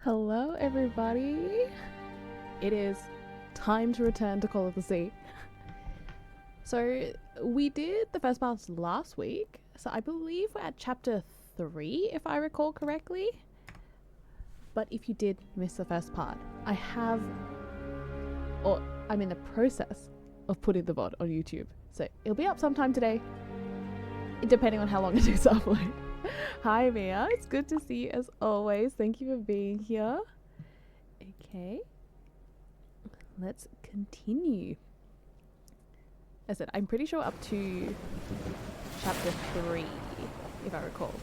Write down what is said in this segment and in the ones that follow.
Hello, everybody. It is time to return to Call of the Sea. So we did the first part last week. So I believe we're at chapter 3, if I recall correctly. But if you did miss the first part, I'm in the process of putting the VOD on YouTube. So it'll be up sometime today, depending on how long it takes to upload. Hi Mia, it's good to see you as always. Thank you for being here. Okay, let's continue. As I said, I'm pretty sure up to chapter 3, if I recall.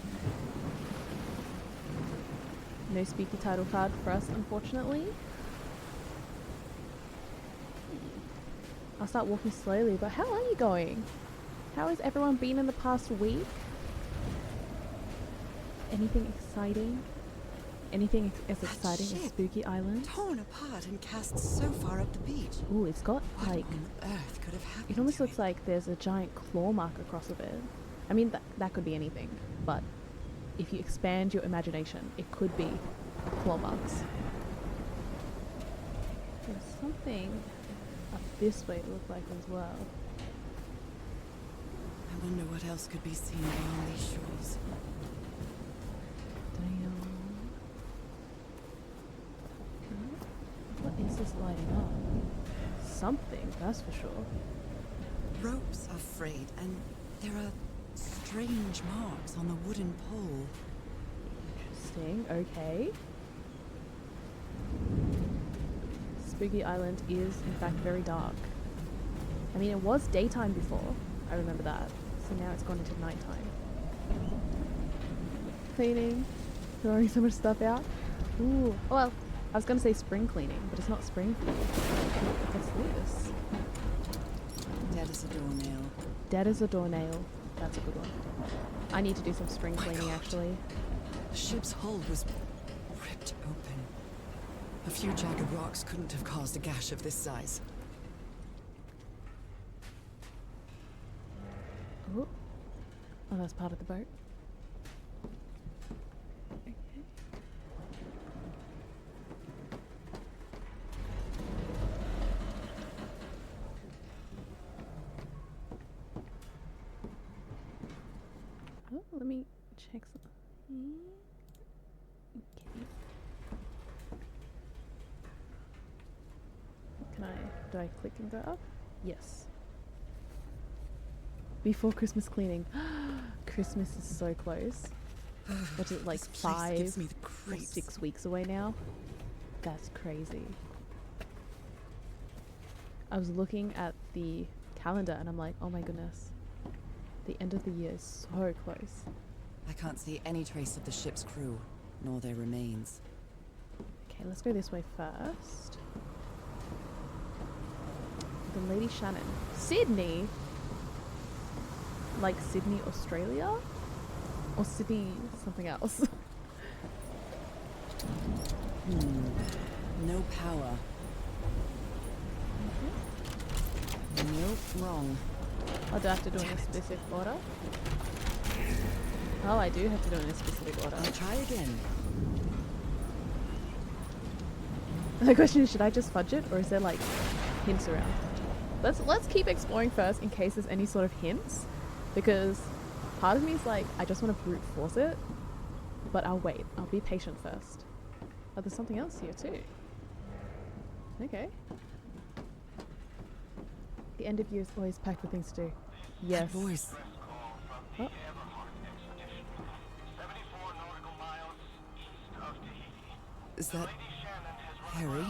No spooky title card for us, unfortunately. I'll start walking slowly, but how are you going? How has everyone been in the past week? Anything exciting? Anything as exciting as Spooky Island? Torn apart and cast so far up the beach. Ooh, it's got like... What on earth could have happened? It almost looks like there's a giant claw mark across of it. I mean, that could be anything, but if you expand your imagination, it could be claw marks. There's something up this way it looked like as well. I wonder what else could be seen along these shores. What is this lighting up? Something, that's for sure. Ropes are frayed, and there are strange marks on the wooden pole. Interesting, okay. Spooky Island is, in fact, very dark. I mean, it was daytime before, I remember that. So now it's gone into nighttime. Cleaning, throwing so much stuff out. Ooh, well, I was going to say spring cleaning, but it's not spring cleaning. What's this? Dead as a doornail. Dead as a doornail. That's a good one. I need to do some spring cleaning, actually. The ship's hull was ripped open. A few jagged rocks couldn't have caused a gash of this size. Ooh. Oh, that's part of the boat. Let me check something. Okay. Do I click and go up? Yes. Before Christmas cleaning. Christmas is so close. What's it, like 5 or 6 weeks away now? That's crazy. I was looking at the calendar and I'm like, oh my goodness. The end of the year is so close. I can't see any trace of the ship's crew, nor their remains. Okay, let's go this way first. The Lady Shannon. Sydney? Like Sydney, Australia? Or Sydney something else? No power. Nope, wrong. Oh, do I have to do it in a specific order? Oh, I do have to do it in a specific order. I'll try again. The question is, should I just fudge it, or is there like hints around? Let's keep exploring first in case there's any sort of hints, because part of me is like, I just want to brute force it, but I'll wait. I'll be patient first. Oh, there's something else here too. Okay. The end of year is always packed with things to do. Yes. That voice. Oh. Is that Harry?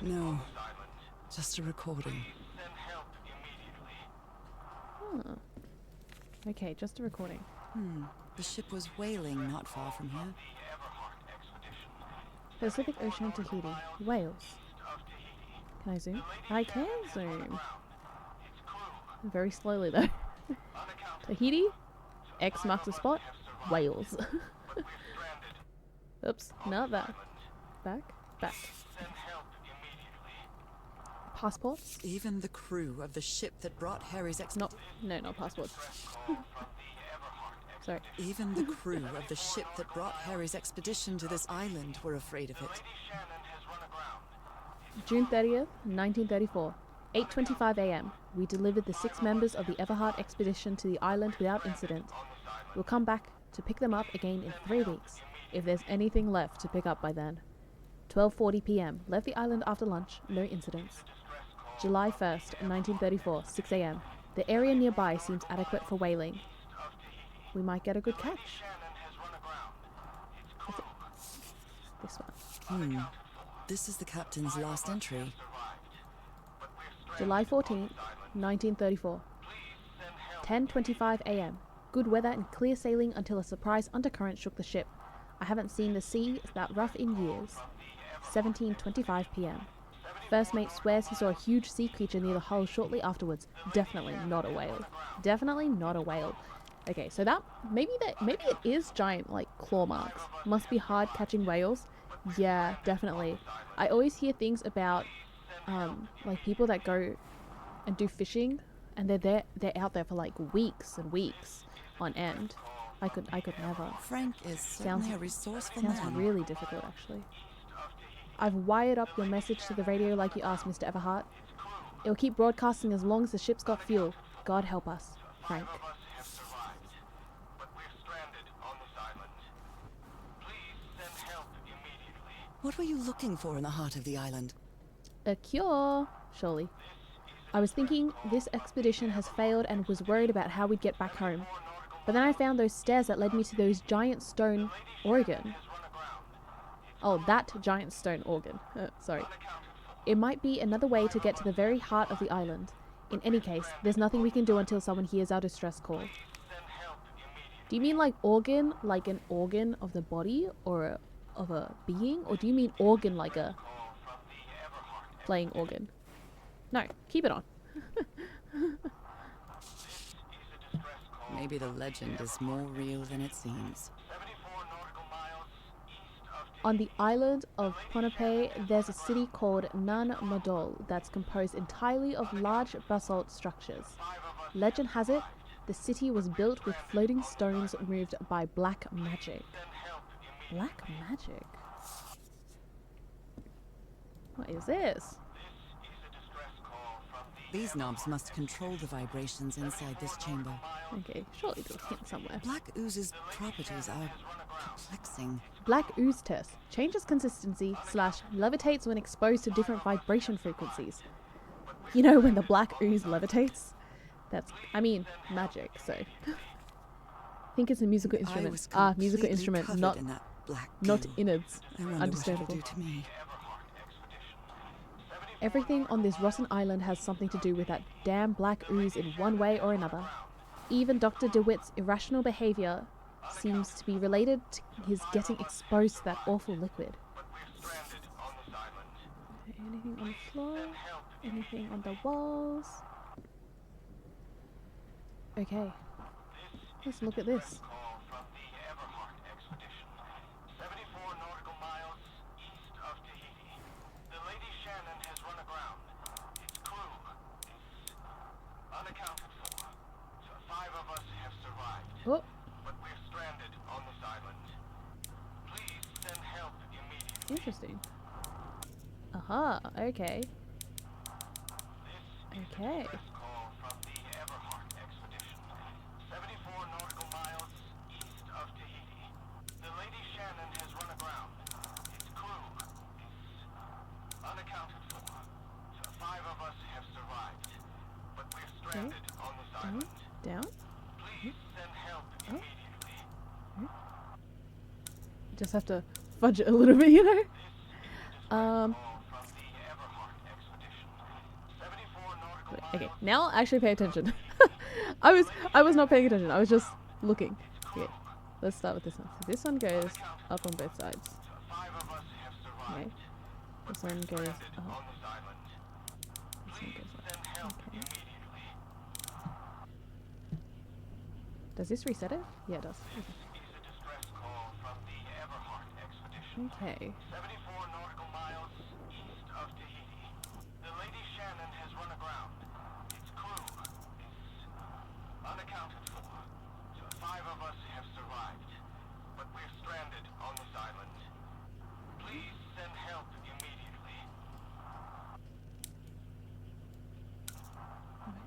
No, just a recording. Huh. Okay, just a recording. The ship was whaling not far from here. Pacific Ocean, Tahiti, Wales. Can I zoom? I can zoom. Very slowly though. Tahiti, X marks the spot, Wales. Oops, not that. Back. Passports? Even the crew of the ship that brought Harry's No, not passports. Sorry. Even the crew of the ship that brought Harry's expedition to this island were afraid of it. June 30th, 1934. 8:25 a.m. We delivered the 6 members of the Everhart expedition to the island without incident. We'll come back to pick them up again in 3 weeks, if there's anything left to pick up by then. 12:40 p.m. Left the island after lunch, no incidents. July 1st, 1934, 6 a.m. The area nearby seems adequate for whaling. We might get a good catch. What's it? This one. This is the captain's last entry. July 14th, 1934. 10:25 a.m. Good weather and clear sailing until a surprise undercurrent shook the ship. I haven't seen the sea that rough in years. 17:25 p.m. First mate swears he saw a huge sea creature near the hull shortly afterwards. Definitely not a whale. Definitely not a whale. Okay, so maybe it is giant like claw marks. Must be hard catching whales. Yeah, definitely. I always hear things about like people that go and do fishing and they're out there for like weeks and weeks on end. I could never. Frank is certainly a resourceful Sounds man. really difficult actually. I've wired up your message to the radio like you asked, Mr. Everhart. It'll keep broadcasting as long as the ship's got fuel. God help us, Frank. What were you looking for in the heart of the island? A cure, surely. I was thinking this expedition has failed and was worried about how we'd get back home. But then I found those stairs that led me to those giant stone organ. Oh, that giant stone organ. Sorry. It might be another way to get to the very heart of the island. In any case, there's nothing we can do until someone hears our distress call. Do you mean like organ, like an organ of the body or of a being? Or do you mean organ like a playing organ? No, keep it on. Maybe the legend is more real than it seems. On the island of Ponape, there's a city called Nan Madol that's composed entirely of large basalt structures. Legend has it, the city was built with floating stones moved by black magic. Black magic? What is this? These knobs must control the vibrations inside this chamber. Okay, surely there's a hint somewhere. Black ooze's properties are perplexing. Black ooze test. Changes consistency / levitates when exposed to different vibration frequencies. You know when the black ooze levitates? That's, I mean, magic, so. I think it's a musical instrument. Musical instrument, not in that black not goo. innards. I wonder Understandable. what it'll do to me. Everything on this rotten island has something to do with that damn black ooze in one way or another. Even Dr. DeWitt's irrational behavior seems to be related to his getting exposed to that awful liquid. Okay, anything on the floor? Anything on the walls? Okay, let's look at this. Oh. Interesting. Aha, okay. Okay. Okay. Down. Oh. Just have to fudge it a little bit, you know? Okay, now I'll actually pay attention. I was not paying attention, I was just looking. Okay, let's start with this one. So this one goes up on both sides. Okay. This one goes up. This one goes up. Okay. Does this reset it? Yeah, it does. Okay. Unaccounted for. 5 of us have survived, but we're stranded on this island. Please send help immediately.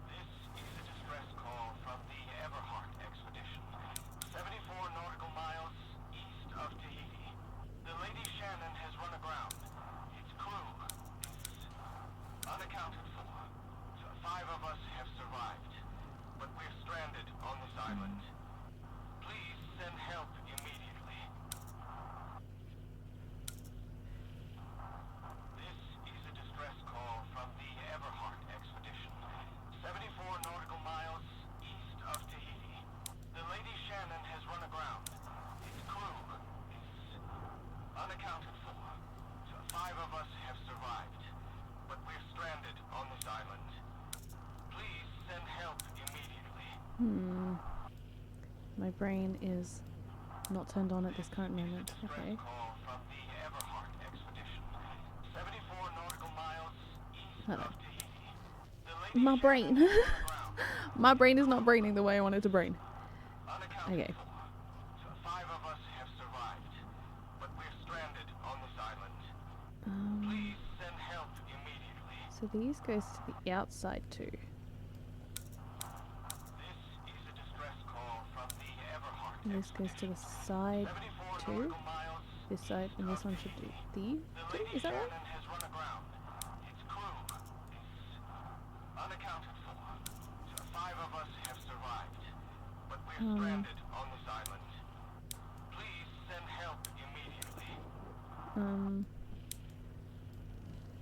This is a distress call from the Everhart expedition. 74 nautical miles east of Tahiti. The Lady Shannon has run aground. Its crew is unaccounted for. 5 of us have survived, but we're stranded on this island. Please send help immediately. This is a distress call from the Everhart expedition. 74 nautical miles east of Tahiti. The Lady Shannon has run aground. Its crew is unaccounted for. 5 of us have survived, but we're stranded on this island. Please send help immediately. My brain is not turned on at this current moment. Okay. Call from the Everhart expedition. 74 nautical miles east Hello. of Tahiti. The Lady My brain. Shannon has run aground. My brain is not braining the way I want it to brain. Unaccounted Okay. for. 5 of us have survived, but we're stranded on this island. Please send help immediately. So these goes to the outside too. This is a distress call from the Everhart And this goes to the side 74 too. nautical miles. This side and this one should do these The two. Lady Is that right? Shannon has run aground. Its crew is unaccounted for. 5 of us have survived, but we're stranded on this island. Please send help immediately.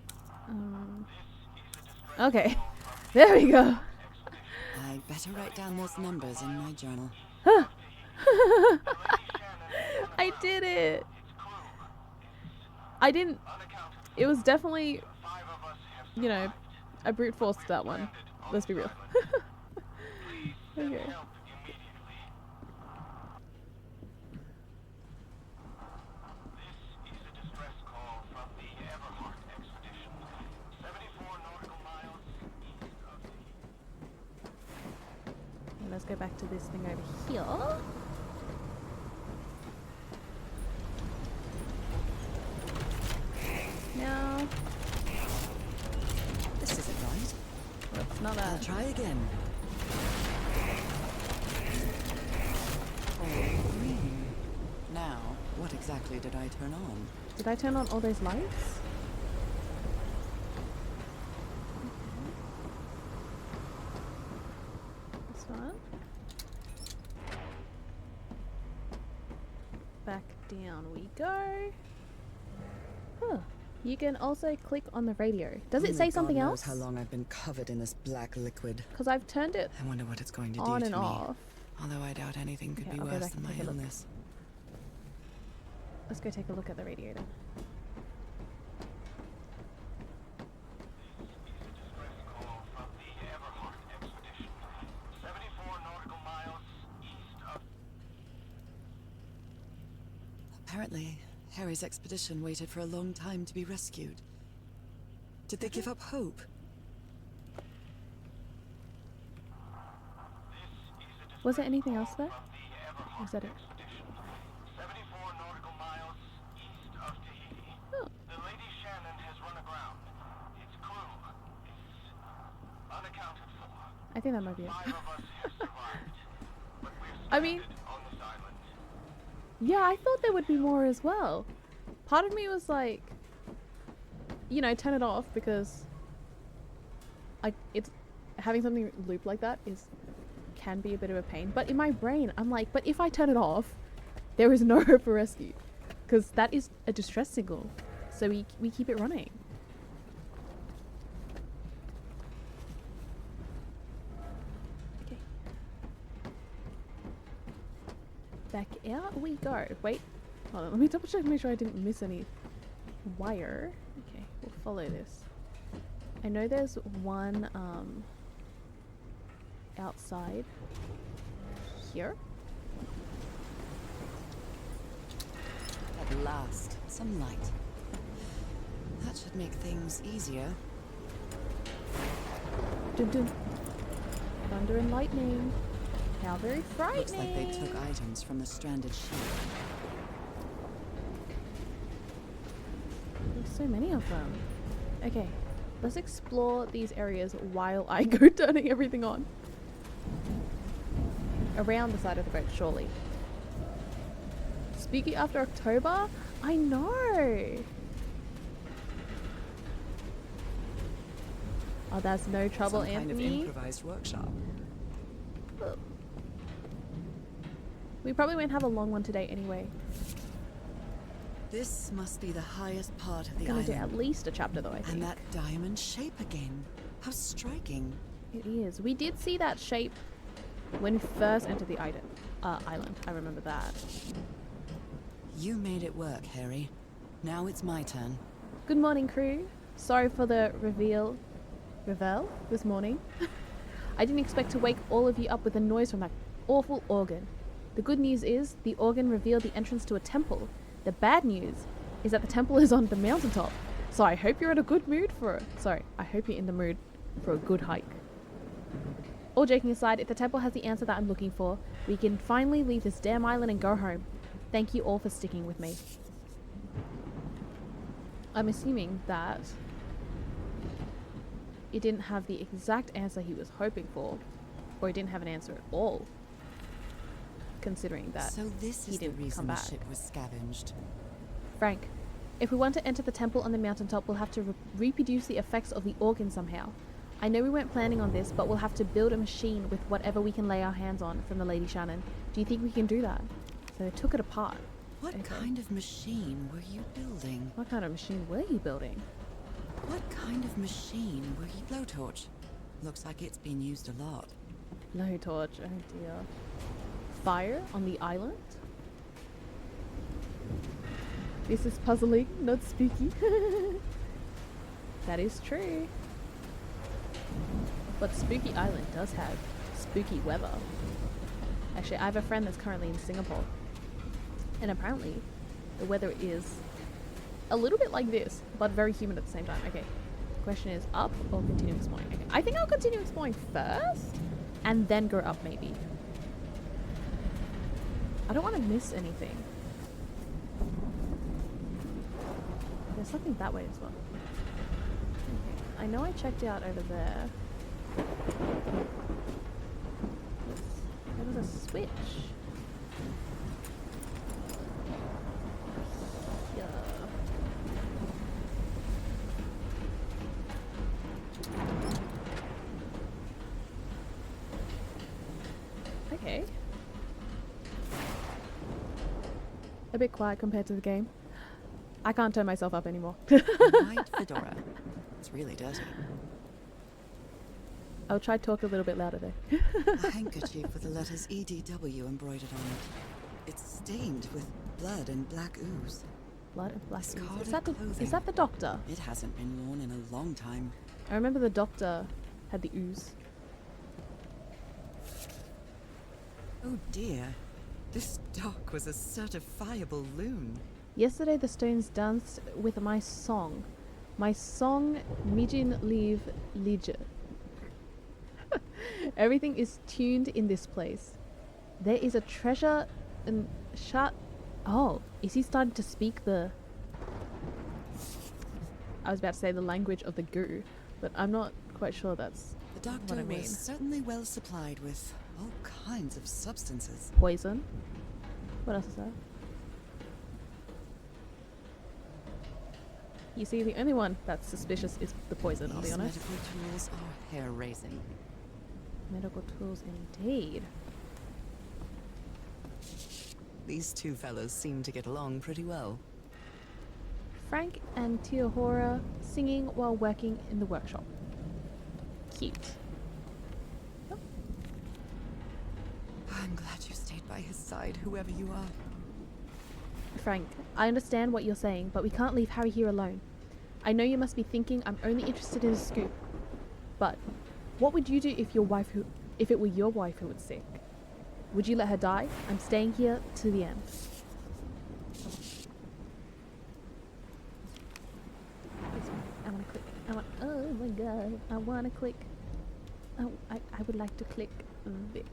This is a distress Okay. call from There we go. expedition. I'd better write down those numbers in my journal. The Lady Shannon has run I aground. did it. Its crew is I didn't. unaccounted for. It was definitely, 5 of us have you know, survived. I brute forced that one. Stranded on Let's be this real. island. Please send Okay. help immediately. This is a distress call from the Everhart expedition. 74 nautical miles east of the... Okay, let's go back to this thing over here. Now, This isn't right. that's not I'll that. try again. Oh, green. Now, what exactly did I turn on? Did I turn on all those lights? This one. Back down we go. Huh. You can also click on the radio. Does it Only say God something knows else? how long I've been covered in this black liquid. Because I've turned it I wonder what it's going to on do and to me. off. Although I doubt anything could Okay, be I'll go worse back than and my take a look. illness. Let's go take a look at the radio then. This is a distress call from the Everhart expedition. 74 nautical miles east of... Apparently, Harry's expedition waited for a long time to be rescued. Did they give up hope? This is a distress Was there anything else there? from the Or Everhart is that it? expedition. 74 nautical miles east of Tahiti. Oh. The Lady Shannon has run aground. Its crew is unaccounted for. I think that might be it. 5 of us have survived, but we're I mean- stranded on this island. Yeah, I thought there would be more as well. Part of me was like, you know, turn it off because it's having something loop like that can be a bit of a pain. But in my brain, I'm like, but if I turn it off, there is no hope for rescue because that is a distress signal. So we keep it running. Okay. Back out we go. Wait, hold on. Let me double check to make sure I didn't miss any wire. Okay, we'll follow this. I know there's one outside here. At last, some light. That should make things easier. Dun dun. Thunder and lightning. How very frightening. Looks like they took items from the stranded ship. There's so many of them. Okay, let's explore these areas while I go turning everything on. Around the side of the boat, surely. Spooky after October? I know! Oh, that's no trouble, Some kind of Anthony. improvised workshop. We probably won't have a long one today anyway. This must be the highest part of the Gonna do island. at least a chapter though, I think. And that diamond shape again. How striking. It is. We did see that shape when we first entered the island. I remember that. You made it work, Harry. Now it's my turn. Good morning, crew. Sorry for the reveal this morning. I didn't expect to wake all of you up with a noise from that awful organ. The good news is the organ revealed the entrance to a temple. The bad news is that the temple is on the mountaintop. So I hope you're in a good mood for it. Sorry, I hope you're in the mood for a good hike. All joking aside, if the temple has the answer that I'm looking for, we can finally leave this damn island and go home. Thank you all for sticking with me. I'm assuming that it didn't have the exact answer he was hoping for, or he didn't have an answer at all, considering that So this he is the didn't come reason the back. ship was scavenged. Frank, if we want to enter the temple on the mountaintop, we'll have to reproduce the effects of the organ somehow. I know we weren't planning on this, but we'll have to build a machine with whatever we can lay our hands on from the Lady Shannon. Do you think we can do that? So they took it apart. What Okay. kind of machine were you building? What kind of machine were you building? What kind of machine were you... Blowtorch. Looks like it's been used a lot. Blowtorch, oh dear. Fire on the island? This is puzzling, not spooky. That is true. But Spooky Island does have spooky weather. Actually, I have a friend that's currently in Singapore. And apparently, the weather is a little bit like this, but very humid at the same time. Okay, the question is up or continue exploring? Okay, I think I'll continue exploring first, and then go up maybe. I don't want to miss anything. There's something that way as well. Okay, I know I checked out over there. There was a switch. Yeah. Okay. A bit quiet compared to the game. I can't turn myself up anymore. White fedora. It's really dirty. I'll try to talk a little bit louder though. A handkerchief with the letters EDW embroidered on it. It's stained with blood and black ooze. Blood and black ooze. Discarded Is that the clothing. doctor? It hasn't been worn in a long time. I remember the doctor had the ooze. Oh dear. This dock was a certifiable loon. Yesterday the stones danced with my song. My song Mijin Leave Lige. Everything is tuned in this place. There is a treasure in Oh, is he starting to speak the... I was about to say the language of the goo, but I'm not quite sure that's The doctor what I mean. was certainly well supplied with all kinds of substances. Poison. What else is that? You see, the only one that's suspicious is the poison, I'll be These honest. medical tools are hair-raising. Medical tools indeed. These two fellows seem to get along pretty well. Frank and Teohora singing while working in the workshop. Cute. Oh, I'm glad you stayed by his side, whoever you are. Frank, I understand what you're saying, but we can't leave Harry here alone. I know you must be thinking I'm only interested in a scoop, but what would you do if if it were your wife who was sick? Would you let her die? I'm staying here to the end. I want to click. Oh my god! I want to click. Oh, I would like to click this.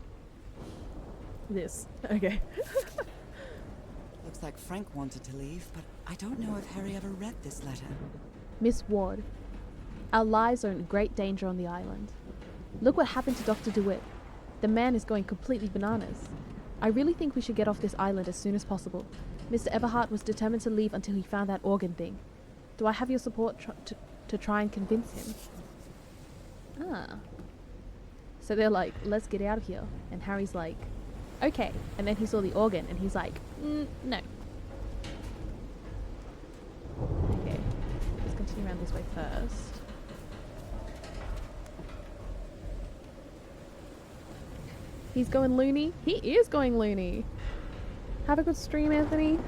This. Okay. Looks like Frank wanted to leave, but I don't know if Harry ever read this letter. Miss Ward, our lives are in great danger on the island. Look what happened to Dr. DeWitt. The man is going completely bananas. I really think we should get off this island as soon as possible. Mr. Everhart was determined to leave until he found that organ thing. Do I have your support to try and convince him? Ah. So they're like, let's get out of here. And Harry's like, okay. And then he saw the organ and he's like, no. Okay. Let's continue around this way first. He's going loony. He is going loony. Have a good stream, Anthony.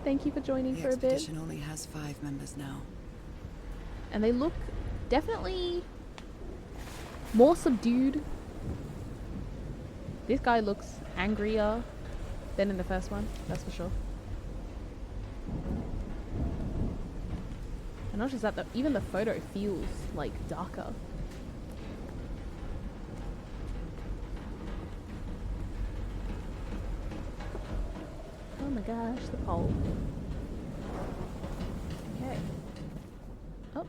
Thank you for joining The for a bit. expedition only has 5 members now. And they look definitely more subdued. This guy looks angrier than in the first one, that's for sure. And not just that, even the photo feels like darker. Oh my gosh, the pole. Okay. Oh.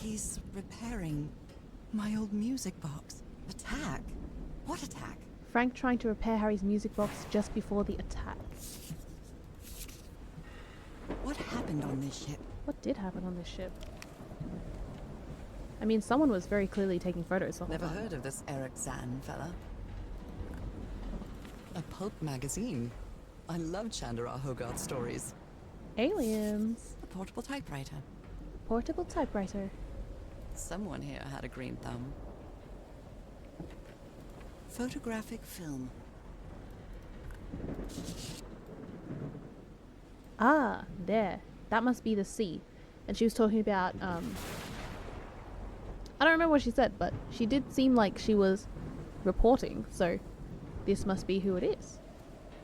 He's repairing my old music box. Attack? What attack? Frank trying to repair Harry's music box just before the attack. What happened on this ship? What did happen on this ship? I mean, someone was very clearly taking photos of Never them. heard of this Eric Zan fella. A pulp magazine. I love Chandra Hogarth stories. Aliens. A portable typewriter. Portable typewriter. Someone here had a green thumb. Photographic film. Ah, there. That must be the sea. And she was talking about, I don't remember what she said, but she did seem like she was reporting, so this must be who it is.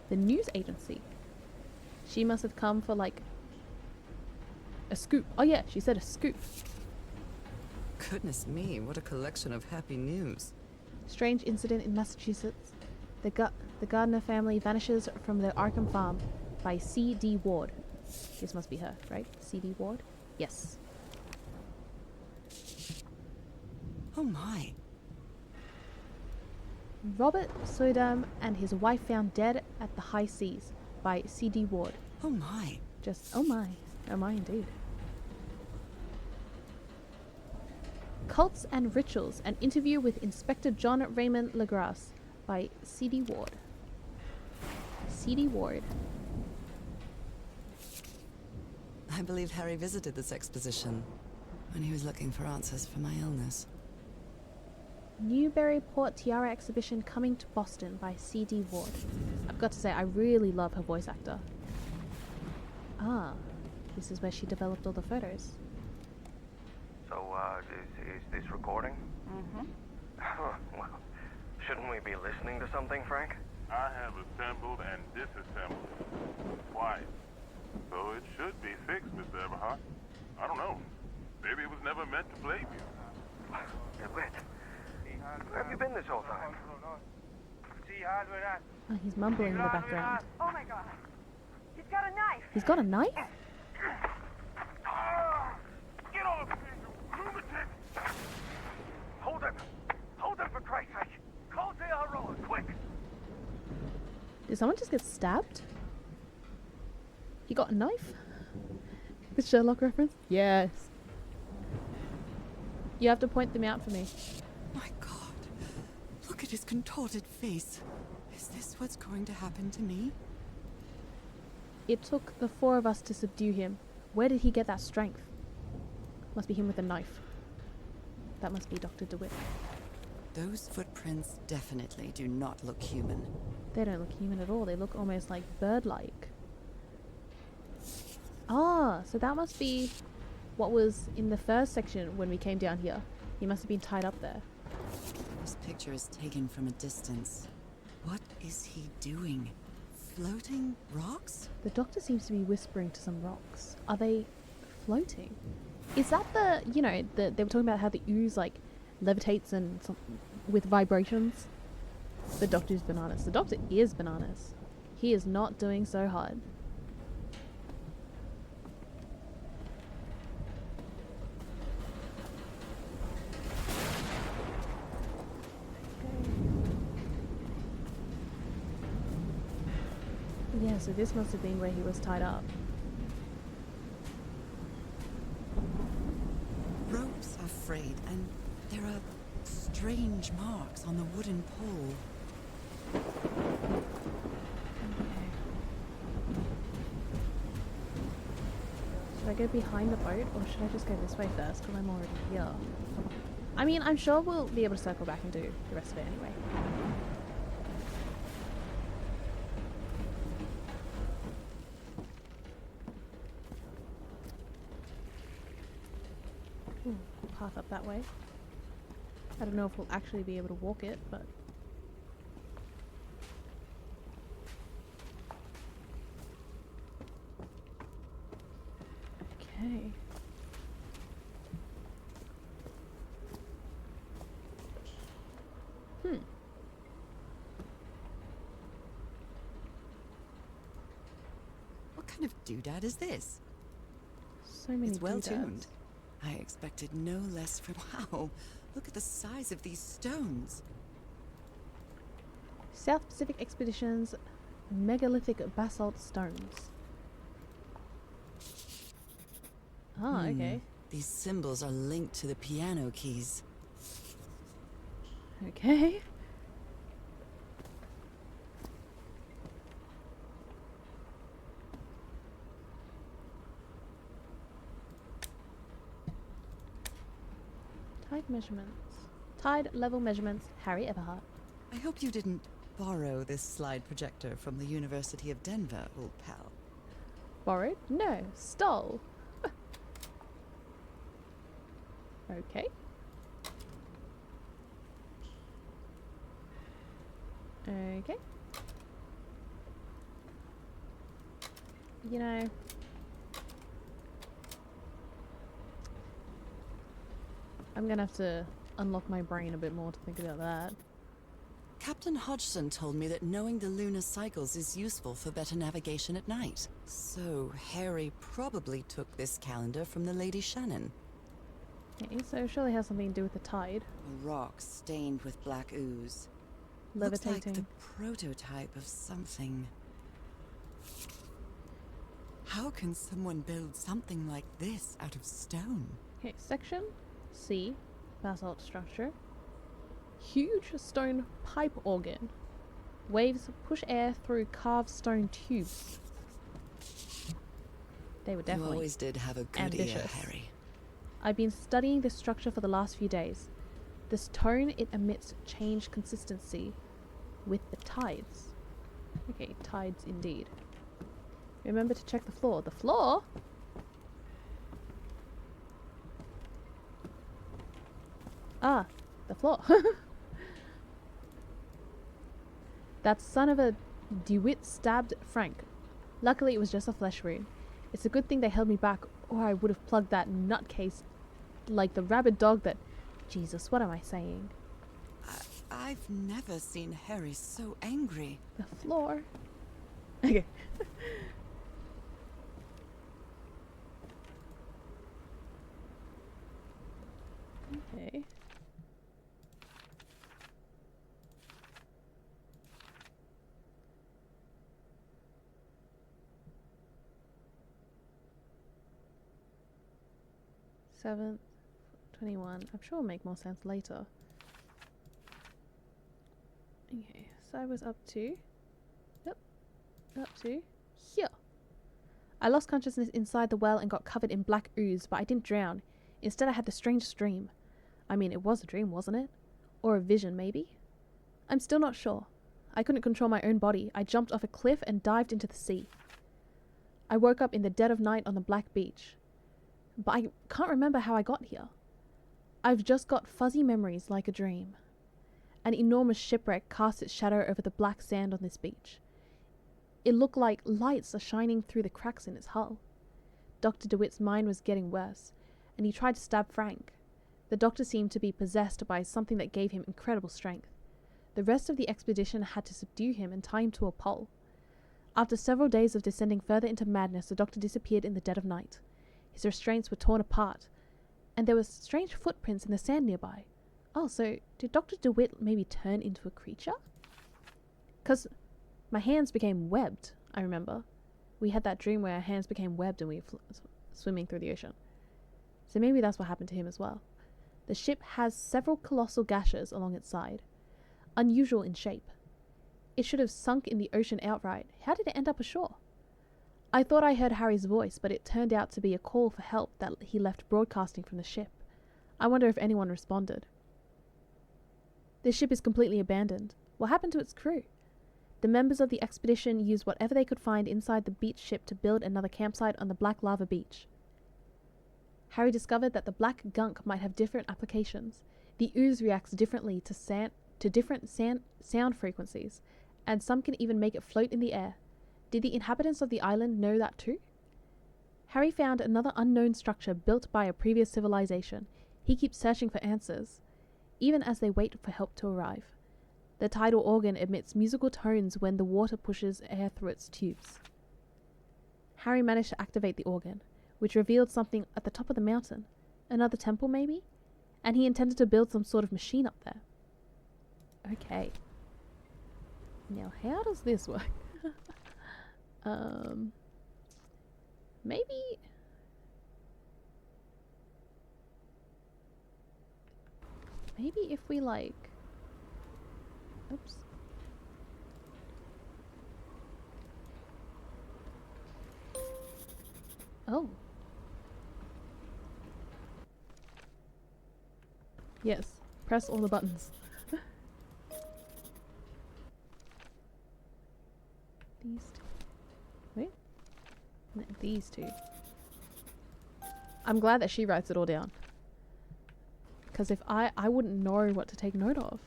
The news agency. She must have come for, like, a scoop. Oh yeah, she said a scoop. Goodness me, what a collection of happy news. Strange incident in Massachusetts. The Gardner family vanishes from the Arkham farm by C.D. Ward. This must be her, right? C.D. Ward? Yes. Oh my. Robert Sodam and his wife found dead at the high seas by C.D. Ward. Oh my. Just, oh my indeed. Cults and Rituals, an interview with Inspector John Raymond Legrasse by C.D. Ward. C.D. Ward. I believe Harry visited this exposition when he was looking for answers for my illness. Newburyport Tiara exhibition coming to Boston by C.D. Ward. I've got to say, I really love her voice actor. Ah, this is where she developed all the photos. So, is this recording? Mm-hmm. Well, shouldn't we be listening to something, Frank? I have assembled and disassembled twice. So it should be fixed, Mr. Everhart. I don't know. Maybe it was never meant to plague you. DeWitt, where have you been this whole time? Oh, he's mumbling in the background. Oh my god. He's got a knife. He's got a knife? Get off! Lunatic! Hold him! Hold him for Christ's sake! Call J.R. quick! Did someone just get stabbed? He got a knife? The Sherlock reference? Yes. You have to point them out for me. My God. Look at his contorted face. Is this what's going to happen to me? It took the 4 of us to subdue him. Where did he get that strength? Must be him with a knife. That must be Dr. DeWitt. Those footprints definitely do not look human. They don't look human at all. They look almost like bird-like. Ah, so that must be what was in the first section when we came down here. He must have been tied up there. This picture is taken from a distance. What is he doing? Floating rocks? The doctor seems to be whispering to some rocks. Are they floating? Is that the, you know, they were talking about how the ooze like levitates and with vibrations? The doctor's bananas. The doctor is bananas. He is not doing so hard. Yeah, so this must have been where he was tied up. Ropes are frayed, and there are strange marks on the wooden pole. Okay. Should I go behind the boat, or should I just go this way first, because I'm already here? I mean, I'm sure we'll be able to circle back and do the rest of it anyway. Ooh, path up that way. I don't know if we'll actually be able to walk it, but... Okay. What kind of doodad is this? So many It's well doodads. tuned. I expected no less from. Wow! Look at the size of these stones. South Pacific Expeditions megalithic basalt stones. Ah, okay. These symbols are linked to the piano keys. Okay. Tide measurements. Tide level measurements, Harry Everhart. I hope you didn't borrow this slide projector from the University of Denver, old pal. Borrowed? No, stole. Okay. Okay. You know, I'm gonna have to unlock my brain a bit more to think about that. Captain Hodgson told me that knowing the lunar cycles is useful for better navigation at night. So Harry probably took this calendar from the Lady Shannon. Okay, so it surely has something to do with the tide. A rock stained with black ooze. Levitating. Looks like the prototype of something. How can someone build something like this out of stone? Okay, section C, basalt structure. Huge stone pipe organ. Waves push air through carved stone tubes. They were You definitely always did have a good ear, ambitious. Harry. I've been studying this structure for the last few days. This tone it emits changed consistency with the tides. Okay, tides indeed. Remember to check the floor. The floor? Ah, the floor. That son of a DeWitt stabbed Frank. Luckily it was just a flesh wound. It's a good thing they held me back, or I would have plugged that nutcase like the rabid dog that... Jesus, what am I saying? I've never seen Harry so angry. The floor. Okay. Okay. Seventh, 21. I'm sure it'll make more sense later. Okay, so I was up to... Yep. Up to here. I lost consciousness inside the well and got covered in black ooze, but I didn't drown. Instead, I had the strangest dream. I mean, it was a dream, wasn't it? Or a vision, maybe? I'm still not sure. I couldn't control my own body. I jumped off a cliff and dived into the sea. I woke up in the dead of night on the black beach. But I can't remember how I got here. I've just got fuzzy memories like a dream. An enormous shipwreck cast its shadow over the black sand on this beach. It looked like lights are shining through the cracks in its hull. Dr. DeWitt's mind was getting worse, and he tried to stab Frank. The doctor seemed to be possessed by something that gave him incredible strength. The rest of the expedition had to subdue him and tie him to a pole. After several days of descending further into madness, the doctor disappeared in the dead of night. His restraints were torn apart, and there were strange footprints in the sand nearby. Oh, so did Dr. DeWitt maybe turn into a creature? Because my hands became webbed, I remember. We had that dream where our hands became webbed and we were swimming through the ocean. So maybe that's what happened to him as well. The ship has several colossal gashes along its side, unusual in shape. It should have sunk in the ocean outright. How did it end up ashore? I thought I heard Harry's voice, but it turned out to be a call for help that he left broadcasting from the ship. I wonder if anyone responded. This ship is completely abandoned. What happened to its crew? The members of the expedition used whatever they could find inside the beach ship to build another campsite on the Black Lava Beach. Harry discovered that the black gunk might have different applications. The ooze reacts differently to different sound frequencies, and some can even make it float in the air. Did the inhabitants of the island know that too? Harry found another unknown structure built by a previous civilization. He keeps searching for answers, even as they wait for help to arrive. The tidal organ emits musical tones when the water pushes air through its tubes. Harry managed to activate the organ, which revealed something at the top of the mountain. Another temple, maybe? And he intended to build some sort of machine up there. Okay. Now, how does this work? Maybe... Maybe if we, like... Oops. Oh. Yes. Press all the buttons. These two. Wait. No, these two. I'm glad that she writes it all down. Because if I wouldn't know what to take note of.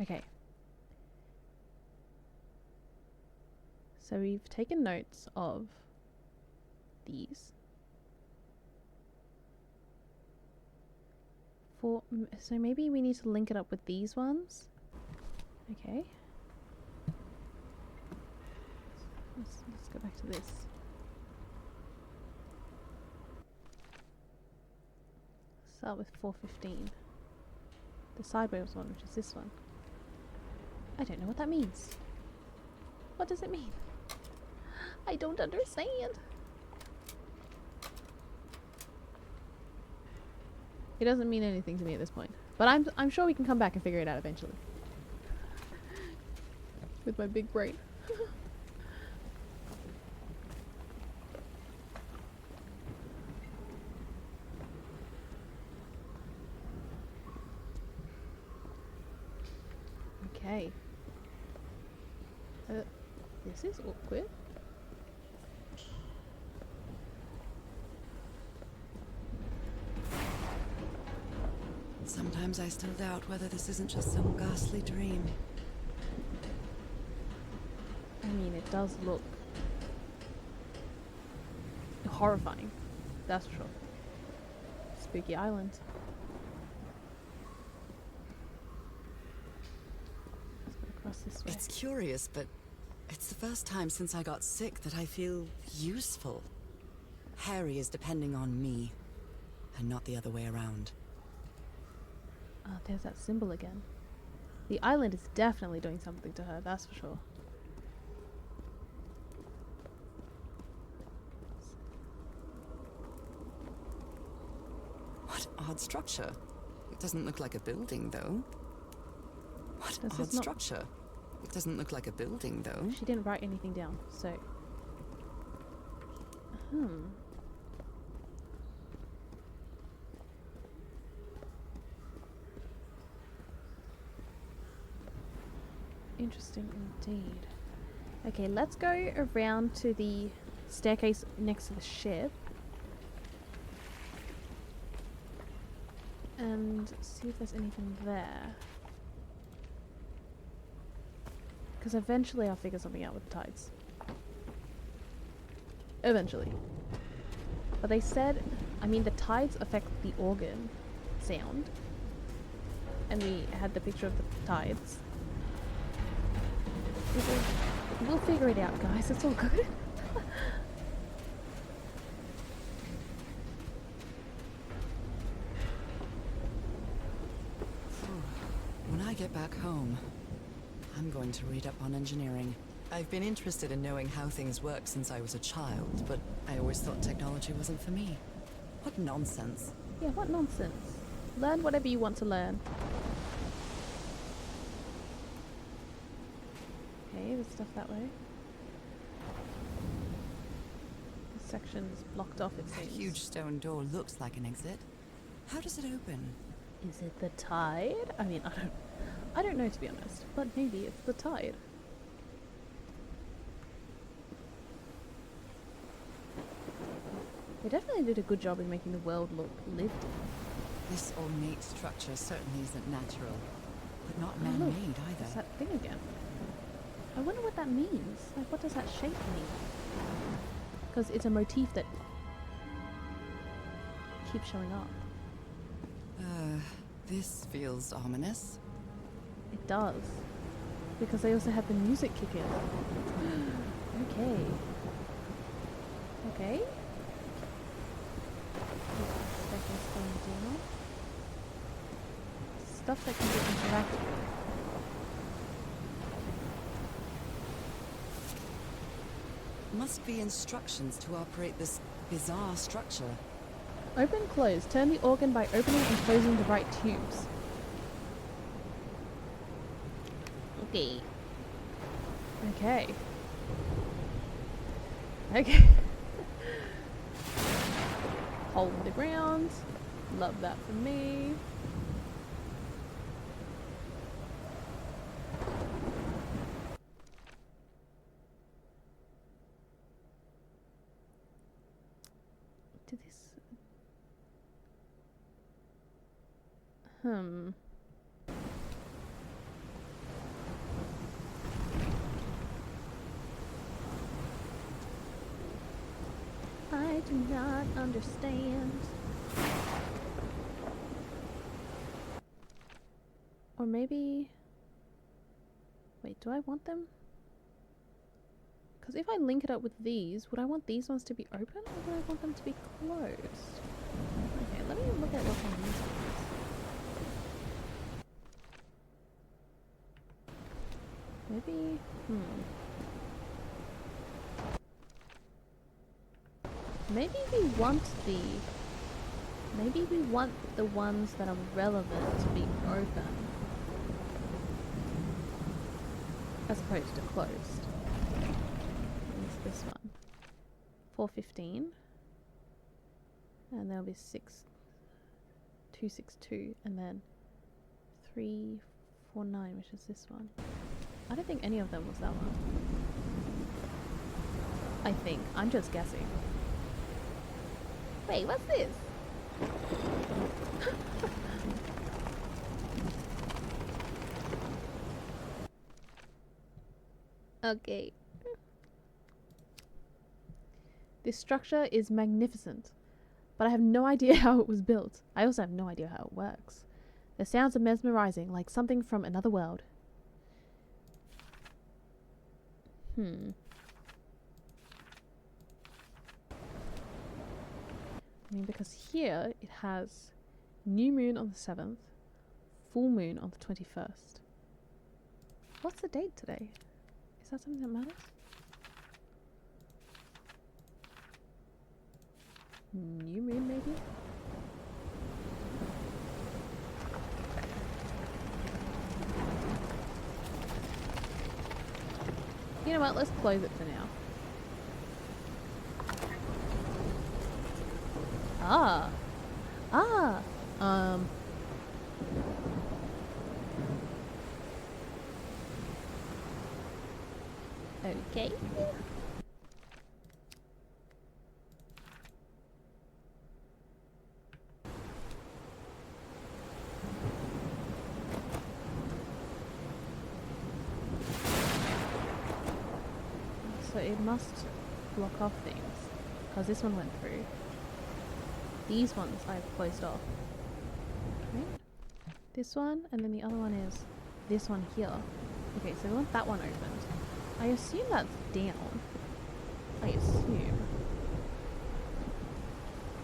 Okay. So we've taken notes of these. So maybe we need to link it up with these ones. Okay. Let's go back to this. Start with 415. The sideways one, which is this one. I don't know what that means. What does it mean? I don't understand. It doesn't mean anything to me at this point. But I'm sure we can come back and figure it out eventually. With my big brain. Okay. This is awkward. Sometimes I still doubt whether this isn't just some ghastly dream. I mean, it does look horrifying. That's for sure. Spooky island. Let's go across this way. It's curious, but it's the first time since I got sick that I feel useful. Harry is depending on me, and not the other way around. Oh, there's that symbol again. The island is definitely doing something to her, that's for sure. What odd structure. It doesn't look like a building, though. What This odd is not- structure. It doesn't look like a building, though. She didn't write anything down, so... Interesting indeed. Okay, let's go around to the staircase next to the ship. And see if there's anything there. Because eventually I'll figure something out with the tides. Eventually. But they said, I mean, the tides affect the organ sound. and we had the picture of the tides. We'll figure it out, guys. It's all good. When I get back home, I'm going to read up on engineering. I've been interested in knowing how things work since I was a child, but I always thought technology wasn't for me. What nonsense. Yeah, what nonsense. Learn whatever you want to learn. Okay, there's stuff that way. This section's blocked off, it That seems. huge stone door looks like an exit. How does it open? Is it the tide? I mean, I don't know, to be honest, but maybe it's the tide. They definitely did a good job in making the world look lived in. This ornate structure certainly isn't natural, but not Oh, look, man-made there's either. that thing again. I wonder what that means. Like, what does that shape mean? Because it's a motif that keeps showing up. This feels ominous. It does. Because they also have the music kick in. Okay. Okay. Staircase going down. Stuff that can be interacted with. Must be instructions to operate this bizarre structure. Open, close. Turn the organ by opening and closing the right tubes. Okay. Okay. Okay. Hold the ground. Love that for me. Did this... I do not understand. Or maybe... Wait, do I want them? Because if I link it up with these, would I want these ones to be open or do I want them to be closed? Okay, let me look at what's on these ones. Maybe... Maybe we want the... Maybe we want the ones that are relevant to be open. As opposed to closed. What's this one? 415. And there'll be 262 and then 349, which is this one. I don't think any of them was that one. I think. I'm just guessing. Wait, what's this? Okay. This structure is magnificent, but I have no idea how it was built. I also have no idea how it works. The sounds are mesmerizing, like something from another world. I mean, because here it has new moon on the 7th, full moon on the 21st. What's the date today? Is that something that matters? New moon, maybe? You know what? Let's close it for now. Okay. So it must block off things, because this one went through. These ones I've closed off. Right? This one, and then the other one is this one here. Okay, so we want that one opened. I assume that's down. I assume.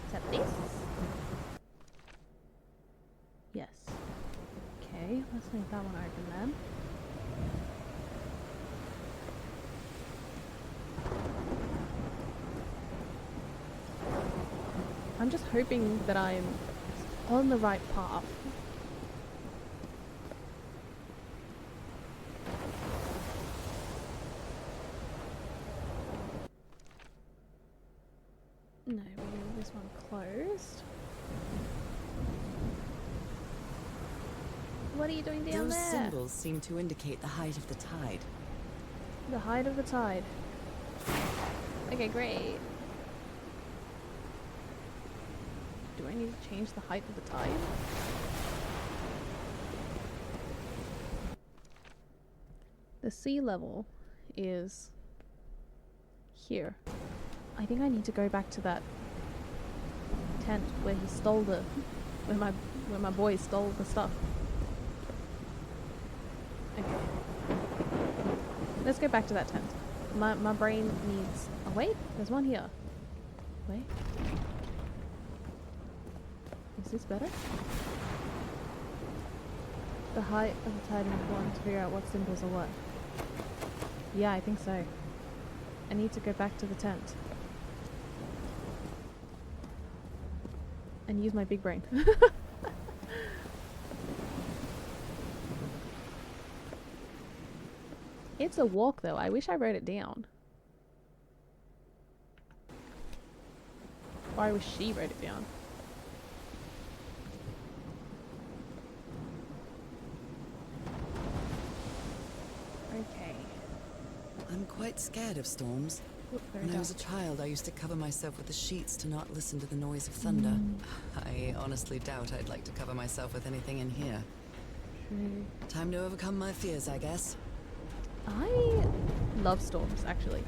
Is that this? Yes. Okay, let's leave that one open then. I'm just hoping that I'm on the right path. No, we leave this one closed. What are you doing down Those there? symbols seem to indicate the height of the tide. The height of the tide. Okay, great. Do I need to change the height of the tide? The sea level is here. I think I need to go back to that tent where he stole the where my boy stole the stuff. Okay. Let's go back to that tent. My brain needs... Oh wait, there's one here. Wait. Is this better? The height of the tide is important to figure out what symbols are what. Yeah, I think so. I need to go back to the tent. And use my big brain. It's a walk though. I wish I wrote it down. Or I wish she wrote it down. Okay. I'm quite scared of storms. Oop, very When I was a dark. child, I used to cover myself with the sheets to not listen to the noise of thunder. I honestly doubt I'd like to cover myself with anything in here. True. Time to overcome my fears, I guess. I love storms, actually.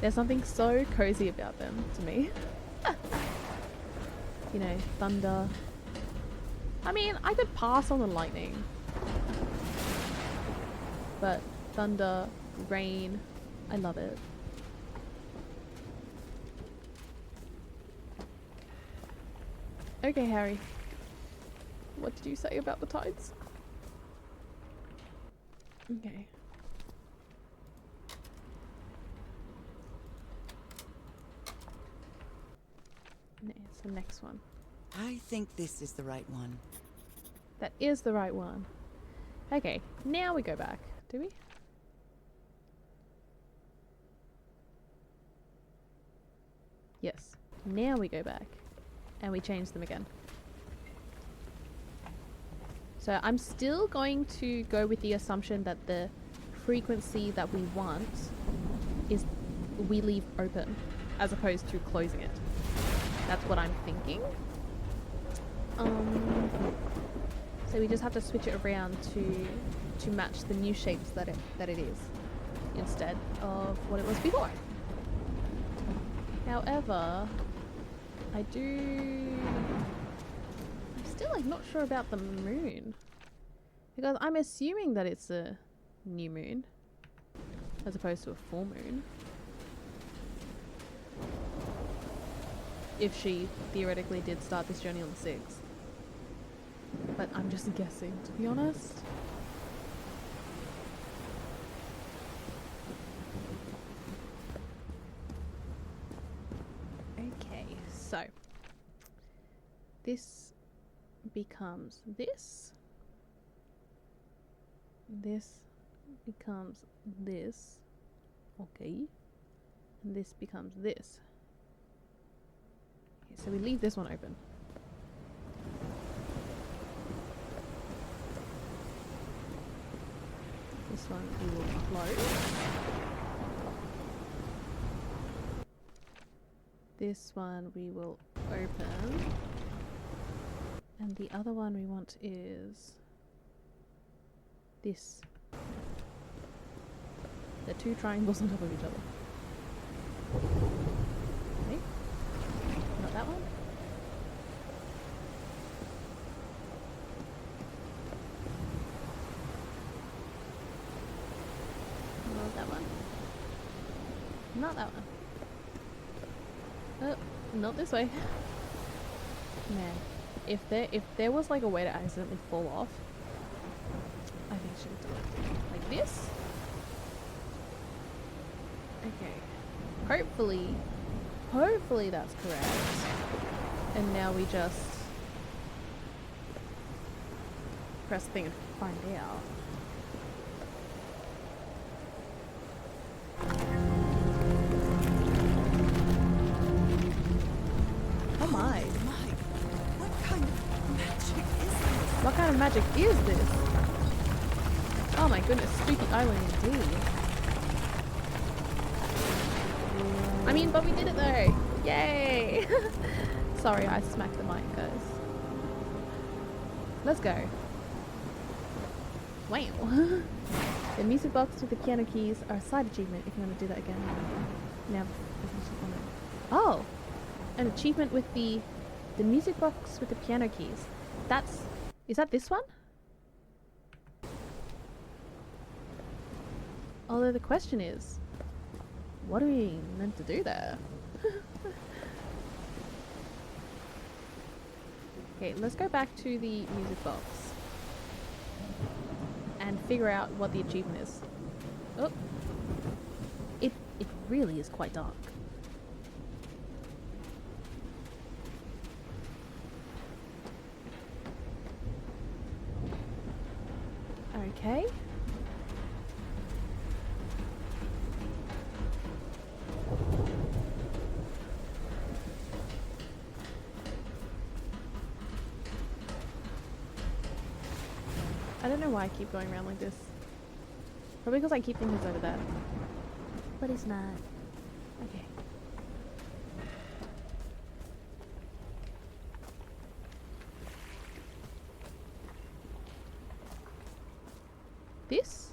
There's something so cozy about them to me. You know, thunder. I mean, I could pass on the lightning. But thunder, rain, I love it. Okay, Harry. What did you say about the tides? Okay. No, it's the next one. I think this is the right one. That is the right one. Okay, now we go back. Do we? Yes. Now we go back. And we change them again. So I'm still going to go with the assumption that the frequency that we want is we leave open as opposed to closing it. That's what I'm thinking. So we just have to switch it around to match the new shapes that it is instead of what it was before. However, I'm still like not sure about the moon because I'm assuming that it's a new moon as opposed to a full moon. If she theoretically did start this journey on the 6th. But I'm just guessing, to be honest. Okay, so this becomes this. This becomes this. Okay. And this becomes this. Okay, so we leave this one open. This one we will close. This one we will open. And the other one we want is this. The two triangles on top of each other. Okay. Not that one. that one. Not that one. Oh, not this way. Man, if there was like a way to accidentally fall off, I think I should have done it like this. Okay. Hopefully that's correct. And now we just press the thing and find out. Oh my. Mike, what kind of magic is this? What kind of magic is this? Oh my goodness, spooky island indeed. I mean, but we did it though! Yay! Sorry, I smacked the mic, guys. Let's go. Wow. The music box with the piano keys are a side achievement if you want to do that again. Now, oh! An achievement with the music box with the piano keys. Is that this one? Although the question is, what are we meant to do there? Okay, let's go back to the music box and figure out what the achievement is. Oh, it really is quite dark. Okay. I don't know why I keep going around like this. Probably because I keep thinking it's over there. But it's not. Okay. This?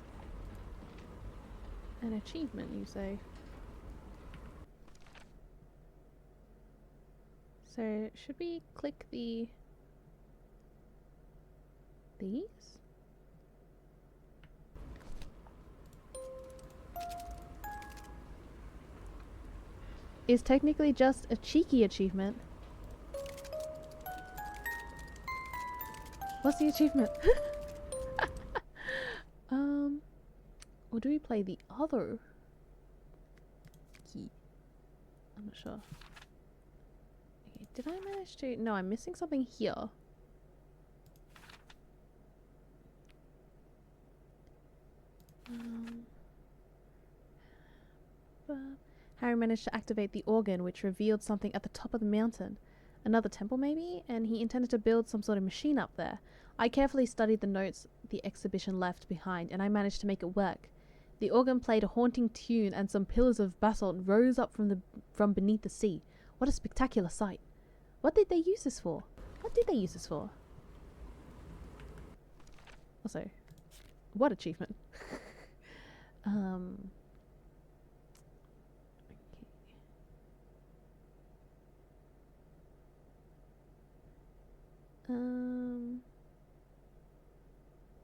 An achievement, you say? So, should we click these? Is technically just a cheeky achievement. What's the achievement? Or do we play the other key? I'm not sure. Okay, did I manage to? No, I'm missing something here. Harry managed to activate the organ, which revealed something at the top of the mountain. Another temple, maybe? And he intended to build some sort of machine up there. I carefully studied the notes the exhibition left behind, and I managed to make it work. The organ played a haunting tune, and some pillars of basalt rose up from beneath the sea. What a spectacular sight! What did they use this for? Also, what achievement?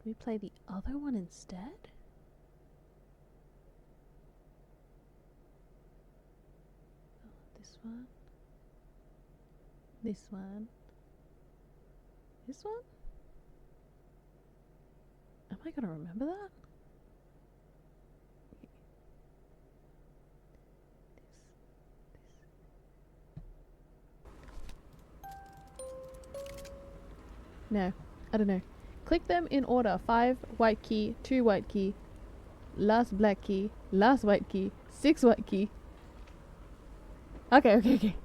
We play the other one instead? Oh, this one. This one. This one? Am I gonna remember that? No, I don't know. Click them in order. 5 white key, 2 white key, last black key, last white key, 6 white key. Okay.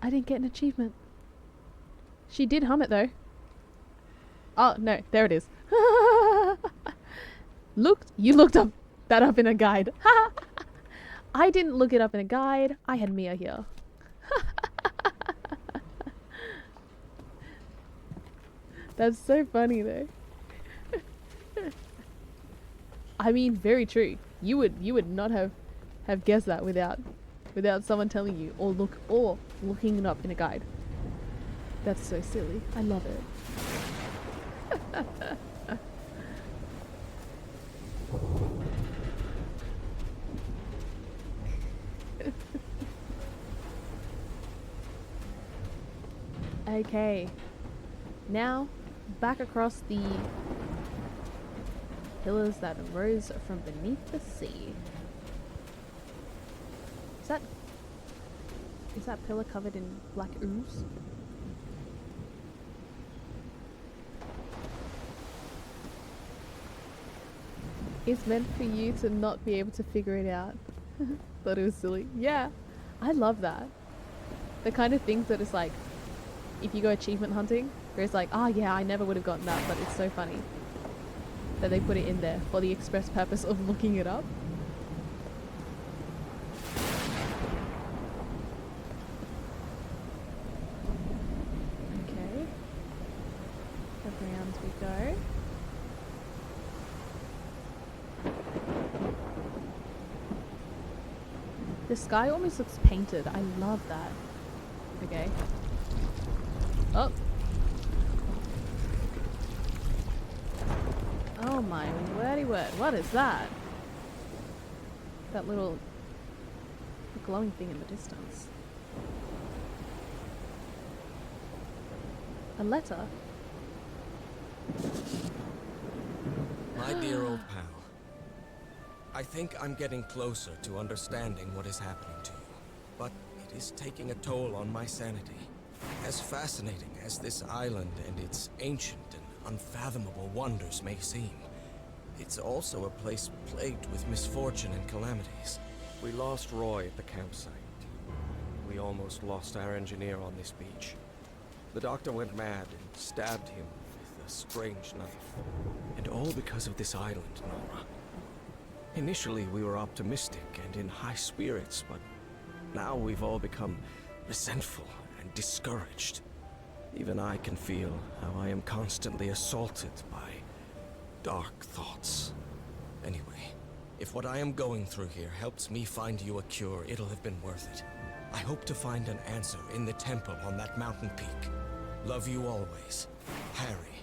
I didn't get an achievement. She did hum it though. Oh no, there it is. You looked that up in a guide. I didn't look it up in a guide. I had Mia here. That's so funny though. I mean, very true. You would not have guessed that without someone telling you or looking it up in a guide. That's so silly. I love it. Okay. Now, back across the pillars that arose from beneath the sea. Is that pillar covered in black ooze? It's meant for you to not be able to figure it out. Thought it was silly. Yeah, I love that. The kind of things that it's like, if you go achievement hunting, where it's like, oh yeah, I never would have gotten that, but it's so funny that they put it in there for the express purpose of looking it up. Okay. Around we go. The sky almost looks painted. I love that. Okay. Oh. Oh my wordy word. What is that? That little glowing thing in the distance. A letter? My dear old pal, I think I'm getting closer to understanding what is happening to you, but it is taking a toll on my sanity. As fascinating as this island and its ancient and unfathomable wonders may seem, it's also a place plagued with misfortune and calamities. We lost Roy at the campsite. We almost lost our engineer on this beach. The doctor went mad and stabbed him with a strange knife. And all because of this island, Nora. Initially, we were optimistic and in high spirits, but now we've all become resentful and discouraged. Even I can feel how I am constantly assaulted by dark thoughts. Anyway, if what I am going through here helps me find you a cure, it'll have been worth it. I hope to find an answer in the temple on that mountain peak. Love you always, Harry.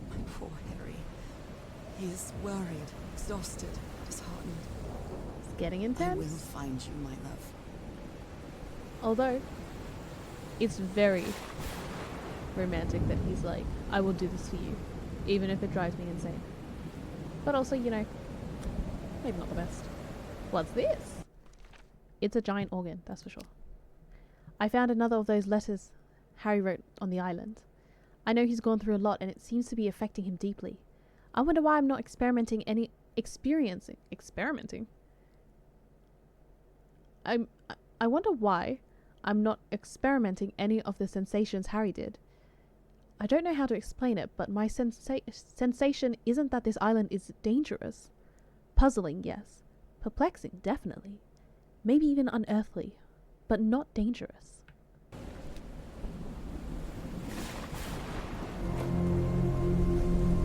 My poor Harry. He is worried, exhausted, disheartened. It's getting I intense. will find you, my love. Although, it's very romantic that he's like, I will do this for you, even if it drives me insane. But also, you know, maybe not the best. What's this? It's a giant organ, that's for sure. I found another of those letters Harry wrote on the island. I know he's gone through a lot and it seems to be affecting him deeply. I wonder why I'm not experimenting. I wonder why I'm not experimenting any of the sensations Harry did. I don't know how to explain it, but my sensation isn't that this island is dangerous. Puzzling, yes. Perplexing, definitely. Maybe even unearthly, but not dangerous.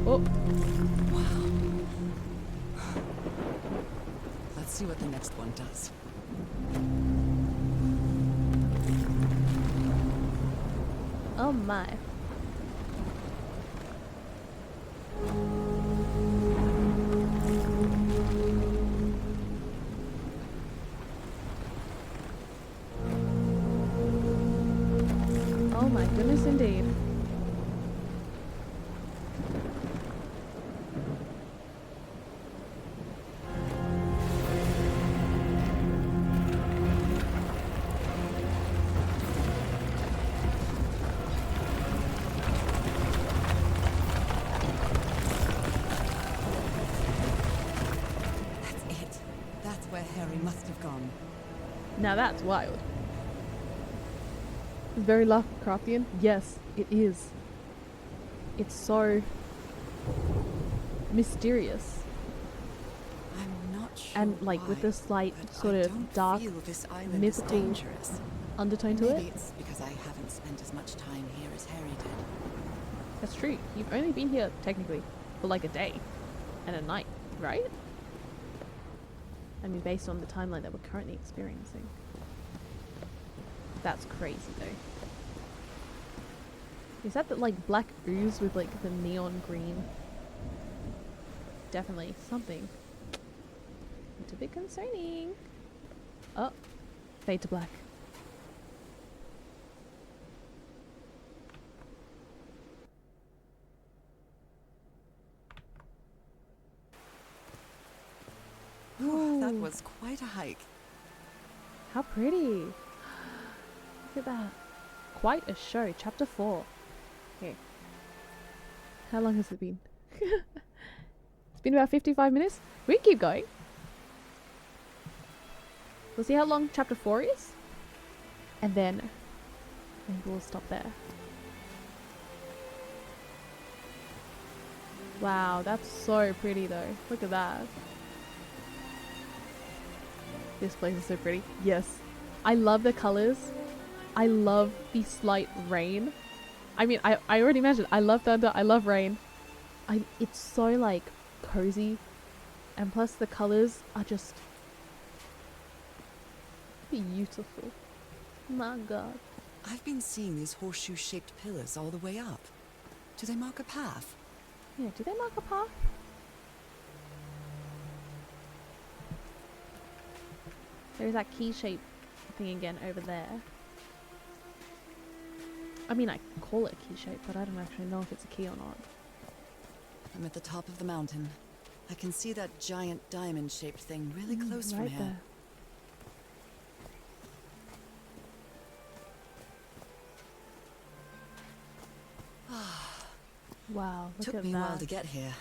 Oh. Wow. Let's see what the next one does. Oh my. Oh my goodness indeed. That's it. That's where Harry must have gone. Now that's wild. Very Lovecraftian? Yes, it is. It's so mysterious. I'm not sure And like with why, this slight but sort I of don't dark feel this island mythical is dangerous. undertone to Maybe it. it's because I haven't spent as much time here as Harry did. That's true. You've only been here technically for like a day. and a night, right? I mean, based on the timeline that we're currently experiencing. That's crazy though. Is that the like black ooze with like the neon green? Definitely something. It's a bit concerning. Oh, fade to black. That Ooh, was quite a hike. how pretty. Look at that. Quite a show. Chapter 4. Okay. How long has it been? It's been about 55 minutes. We can keep going. We'll see how long chapter 4 is. And then maybe we'll stop there. Wow, that's so pretty though. Look at that. This place is so pretty. Yes. I love the colors. I love the slight rain. I mean, I already mentioned I love thunder. I love rain. It's so like cozy. And plus the colors are just beautiful. My god. I've been seeing these horseshoe-shaped pillars all the way up. Do they mark a path? Yeah, do they mark a path? There's that key shape thing again over there. I mean, I call it key shape, but I don't actually know if it's a key or not. I'm at the top of the mountain. I can see that giant diamond-shaped thing really close from right here. there. Wow, look Took at me a while that. to get here,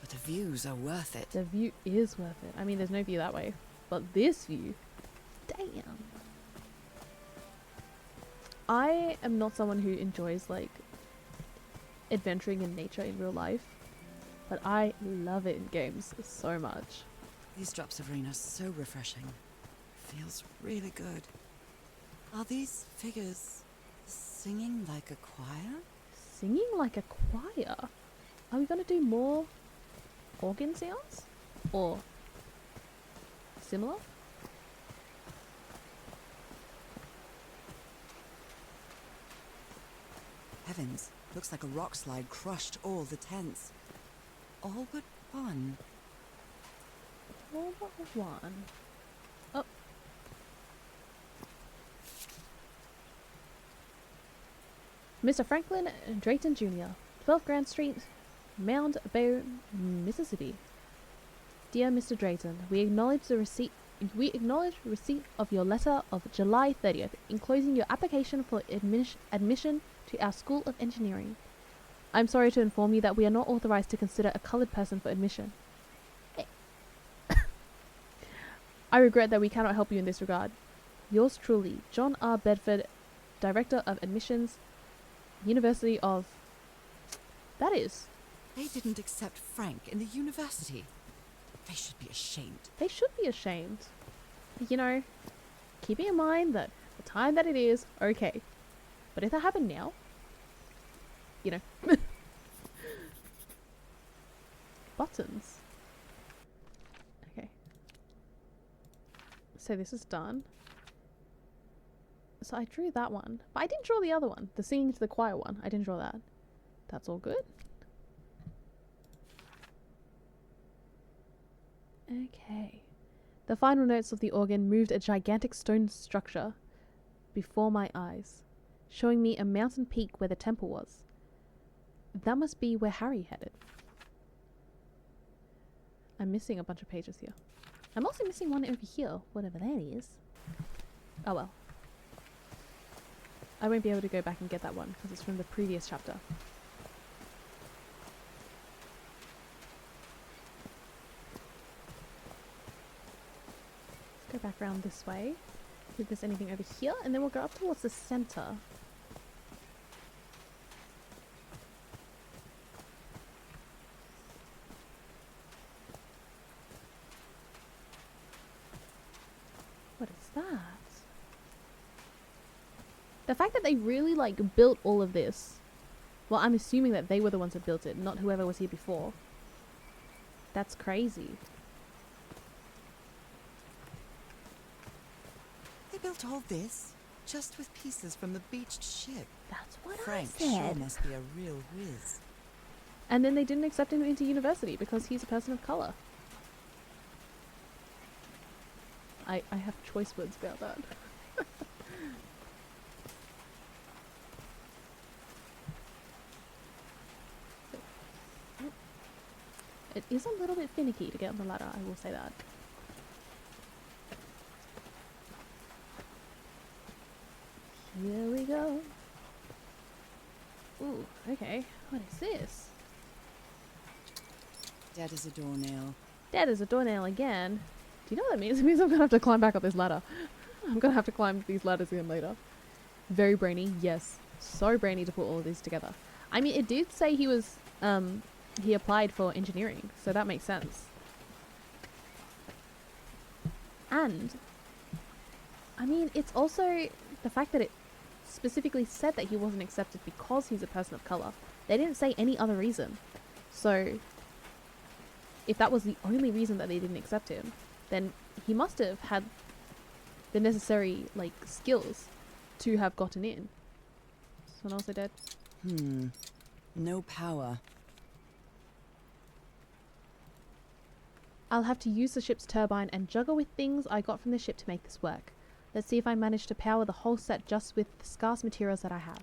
but the views are worth it. The view is worth it. I mean, there's no view that way, but this view, damn. I am not someone who enjoys like adventuring in nature in real life, but I love it in games so much. These drops of rain are so refreshing. Feels really good. Are these figures singing like a choir? Singing like a choir? Are we gonna do more organ sounds? Or similar? Heavens, looks like a rock slide crushed all the tents. All but one. All but one. Oh. Mr. Franklin Drayton Jr., 12 Grand Street, Mound Bay, Mississippi. Dear Mr. Drayton, we acknowledge receipt of your letter of July 30th, enclosing your application for admission to our School of Engineering. I'm sorry to inform you that we are not authorized to consider a colored person for admission. I regret that we cannot help you in this regard. Yours truly, John R. Bedford, Director of Admissions, University of... That is... They didn't accept Frank in the university. They should be ashamed. They should be ashamed. You know, keeping in mind that the time that it is, okay. But if that happened now, you know. Buttons. Okay. So this is done. So I drew that one. But I didn't draw the other one. The singing to the choir one. I didn't draw that. That's all good. Okay. The final notes of the organ moved a gigantic stone structure before my eyes, showing me a mountain peak where the temple was. That must be where Harry headed. I'm missing a bunch of pages here. I'm also missing one over here, whatever that is. Oh well. I won't be able to go back and get that one because it's from the previous chapter. Let's go back around this way. See if there's anything over here, and then we'll go up towards the center. What is that? The fact that they really like built all of this. Well, I'm assuming that they were the ones that built it, not whoever was here before. That's crazy. They built all this just with pieces from the beached ship. That's what Frank I said. sure must be a real whiz. And then they didn't accept him into university because he's a person of color. I have choice words about that. It is a little bit finicky to get on the ladder, I will say that. Here we go. Ooh, okay. What is this? Dead as a doornail. Dead as a doornail again. Do you know what that means? It means I'm gonna have to climb back up this ladder. I'm gonna have to climb these ladders again later. Very brainy, yes. So brainy to put all of these together. I mean, it did say he was, he applied for engineering, so that makes sense. And, I mean, it's also the fact that it specifically said that he wasn't accepted because he's a person of color. They didn't say any other reason. So, if that was the only reason that they didn't accept him, then he must have had the necessary, like, skills to have gotten in. Someone also dead? No power. I'll have to use the ship's turbine and juggle with things I got from the ship to make this work. Let's see if I manage to power the whole set just with the scarce materials that I have.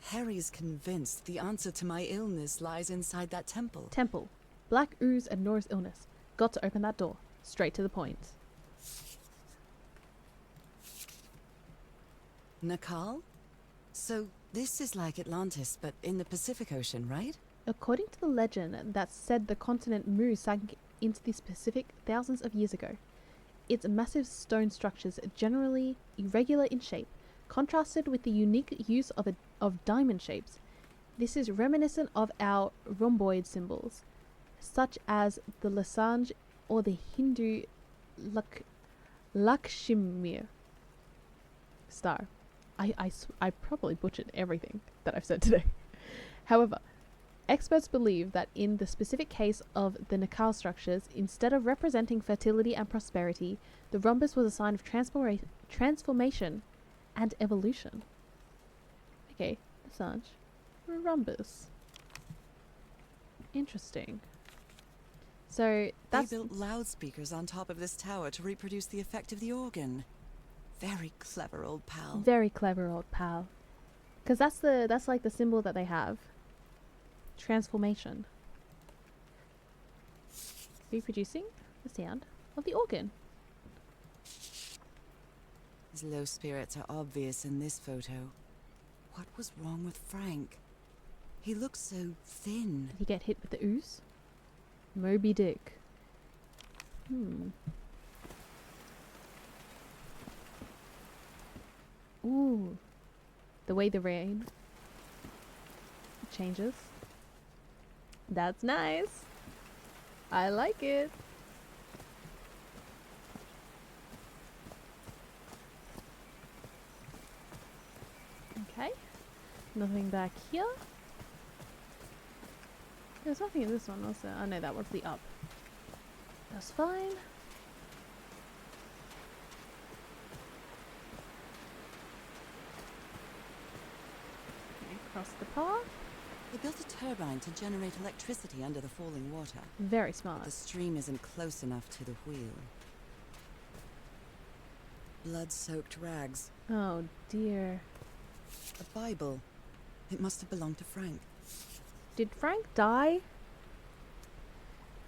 Harry's convinced the answer to my illness lies inside that temple. Temple. Black ooze and Nora's illness. Got to open that door. Straight to the point. Nakal? So this is like Atlantis, but in the Pacific Ocean, right? According to the legend that said the continent Mu sank into the Pacific thousands of years ago, its massive stone structures, generally irregular in shape, contrasted with the unique use of diamond shapes. This is reminiscent of our rhomboid symbols, such as the Lasange or the Hindu Lakshmi star. I probably butchered everything that I've said today. However, experts believe that in the specific case of the Nakal structures, instead of representing fertility and prosperity, the rhombus was a sign of transformation and evolution. Okay, Assange. Rhombus. Interesting. So that's They built loudspeakers on top of this tower to reproduce the effect of the organ. Very clever, old pal. very clever, old pal. Because that's like the symbol that they have. Transformation. Reproducing the sound of the organ. His low spirits are obvious in this photo. What was wrong with Frank? He looks so thin. Did he get hit with the ooze? Moby Dick. Ooh. The way the rain changes. That's nice. I like it. Okay. Nothing back here. There's nothing in this one also. Oh no, that was the up. That's fine. Okay, cross the path. They built a turbine to generate electricity under the falling water. Very smart. The stream isn't close enough to the wheel. Blood-soaked rags. Oh dear. A Bible. It must have belonged to Frank. Did Frank die?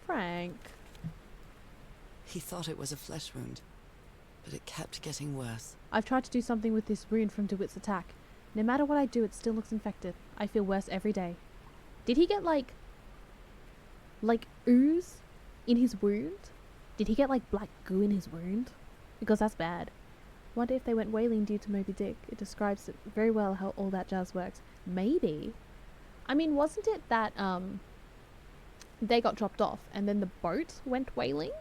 Frank. He thought it was a flesh wound, but it kept getting worse. I've tried to do something with this wound from DeWitt's attack. No matter what I do, it still looks infected. I feel worse every day. Did he get like ooze in his wound? Did he get like black goo in his wound? Because that's bad. Wonder if they went whaling due to Moby Dick. It describes it very well how all that jazz works. Maybe. I mean, wasn't it that they got dropped off and then the boat went whaling?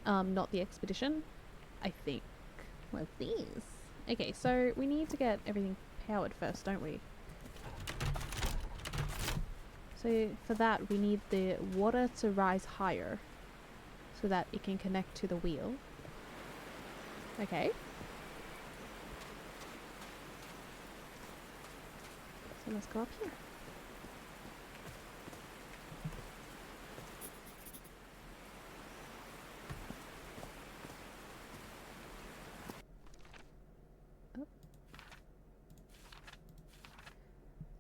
Not the expedition. I think. What's these? Okay, so we need to get everything powered first, don't we? So for that, we need the water to rise higher so that it can connect to the wheel. Okay. So let's go up here.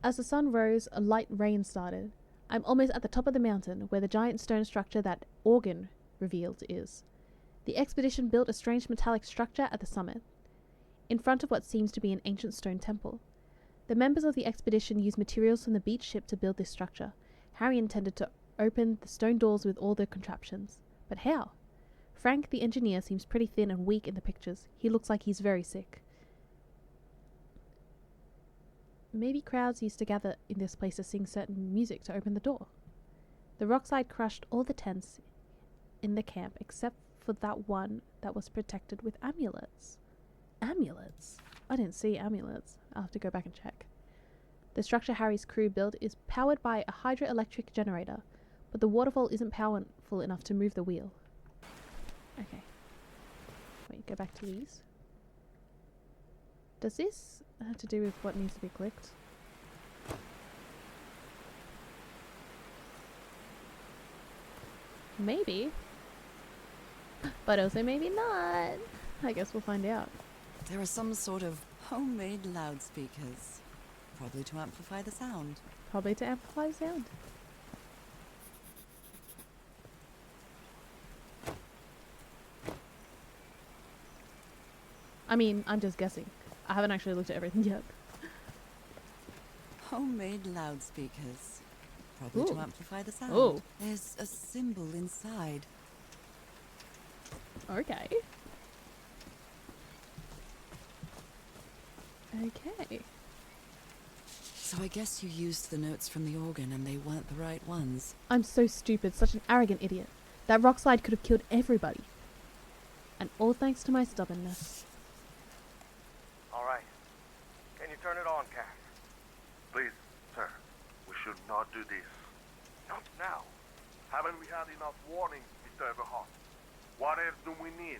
As the sun rose, a light rain started. I'm almost at the top of the mountain, where the giant stone structure that Organ revealed is. The expedition built a strange metallic structure at the summit, in front of what seems to be an ancient stone temple. The members of the expedition used materials from the beach ship to build this structure. Harry intended to open the stone doors with all the contraptions. But how? Frank, the engineer, seems pretty thin and weak in the pictures. He looks like he's very sick. Maybe crowds used to gather in this place to sing certain music to open the door. The rockslide crushed all the tents in the camp except for that one that was protected with amulets. Amulets? I didn't see amulets. I'll have to go back and check. The structure Harry's crew built is powered by a hydroelectric generator, but the waterfall isn't powerful enough to move the wheel. Okay. Wait, go back to these. Does this have to do with what needs to be clicked? Maybe. But also maybe not. I guess we'll find out. There are some sort of homemade loudspeakers. Probably to amplify the sound. Probably to amplify the sound. I mean, I'm just guessing. I haven't actually looked at everything yet. Homemade loudspeakers. Probably to Ooh. amplify the sound. Oh. There's a symbol inside. Okay. Okay. So I guess you used the notes from the organ and they weren't the right ones. I'm so stupid, such an arrogant idiot. That rock slide could have killed everybody. And all thanks to my stubbornness. All right. Can you turn it on, Cass? Please, sir. We should not do this. Not now. Haven't we had enough warnings, Mr. Everhart? What else do we need?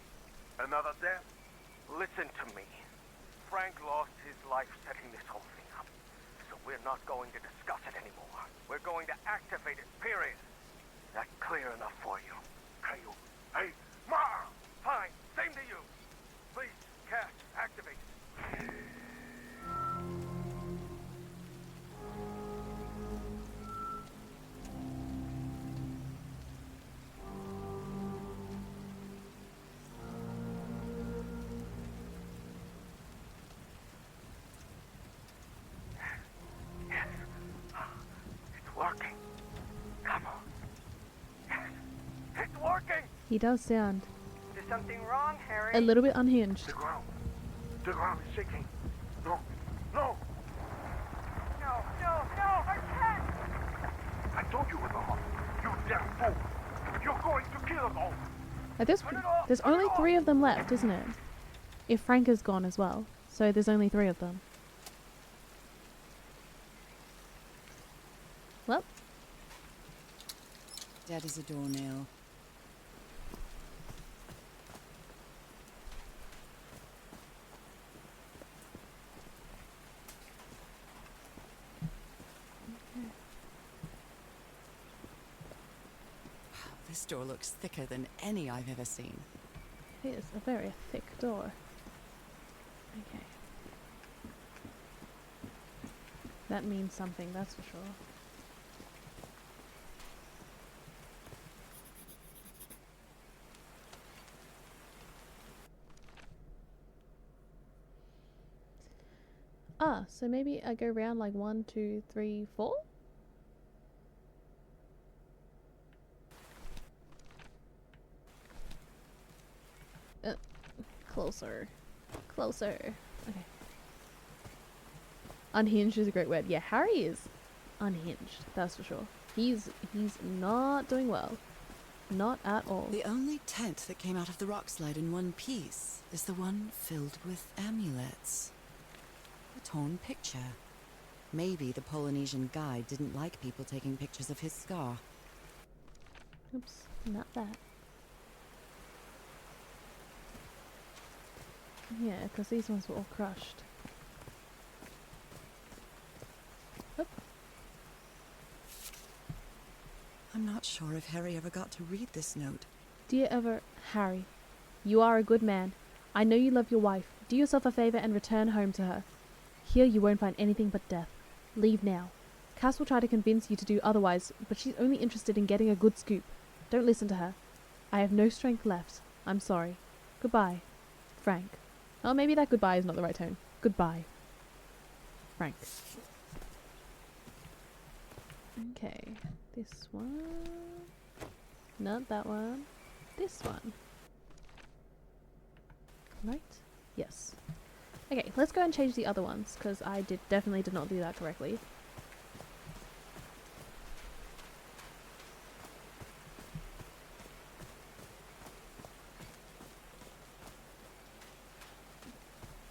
Another death? Listen to me. Frank lost his life setting this whole thing up. So we're not going to discuss it anymore. We're going to activate it, period. Is that clear enough for you? Caillou. Hey, Ma! Fine, same to you. Please, Cass, activate. Yes. It's working. Come on. Yes. It's working. He does sound Is something wrong, Harry? a little bit unhinged. The ground is shaking. No, no. No, I can't! I told you, Everhart. You damn fool. You're going to kill us all. There's only 3 of them left, isn't it? If Frank is gone as well. So there's only 3 of them. Well, Dead as a doornail. This door looks thicker than any I've ever seen. it is a very thick door. Okay. That means something, that's for sure. Ah, so maybe I go round like 1, 2, 3, 4? Closer. Closer. Okay. Unhinged is a great word. Yeah, Harry is unhinged, that's for sure. He's not doing well. Not at all. The only tent that came out of the rock slide in one piece is the one filled with amulets. A torn picture. Maybe the Polynesian guide didn't like people taking pictures of his scar. Oops, not that. Yeah, because these ones were all crushed. Oop. I'm not sure if Harry ever got to read this note. Dear Harry, you are a good man. I know you love your wife. Do yourself a favour and return home to her. Here you won't find anything but death. Leave now. Cass will try to convince you to do otherwise, but she's only interested in getting a good scoop. Don't listen to her. I have no strength left. I'm sorry. Goodbye. Frank. Oh, maybe that goodbye is not the right tone. Goodbye. Frank. Okay. This one. Not that one. This one. Right? Yes. Okay, let's go and change the other ones, because I definitely did not do that correctly.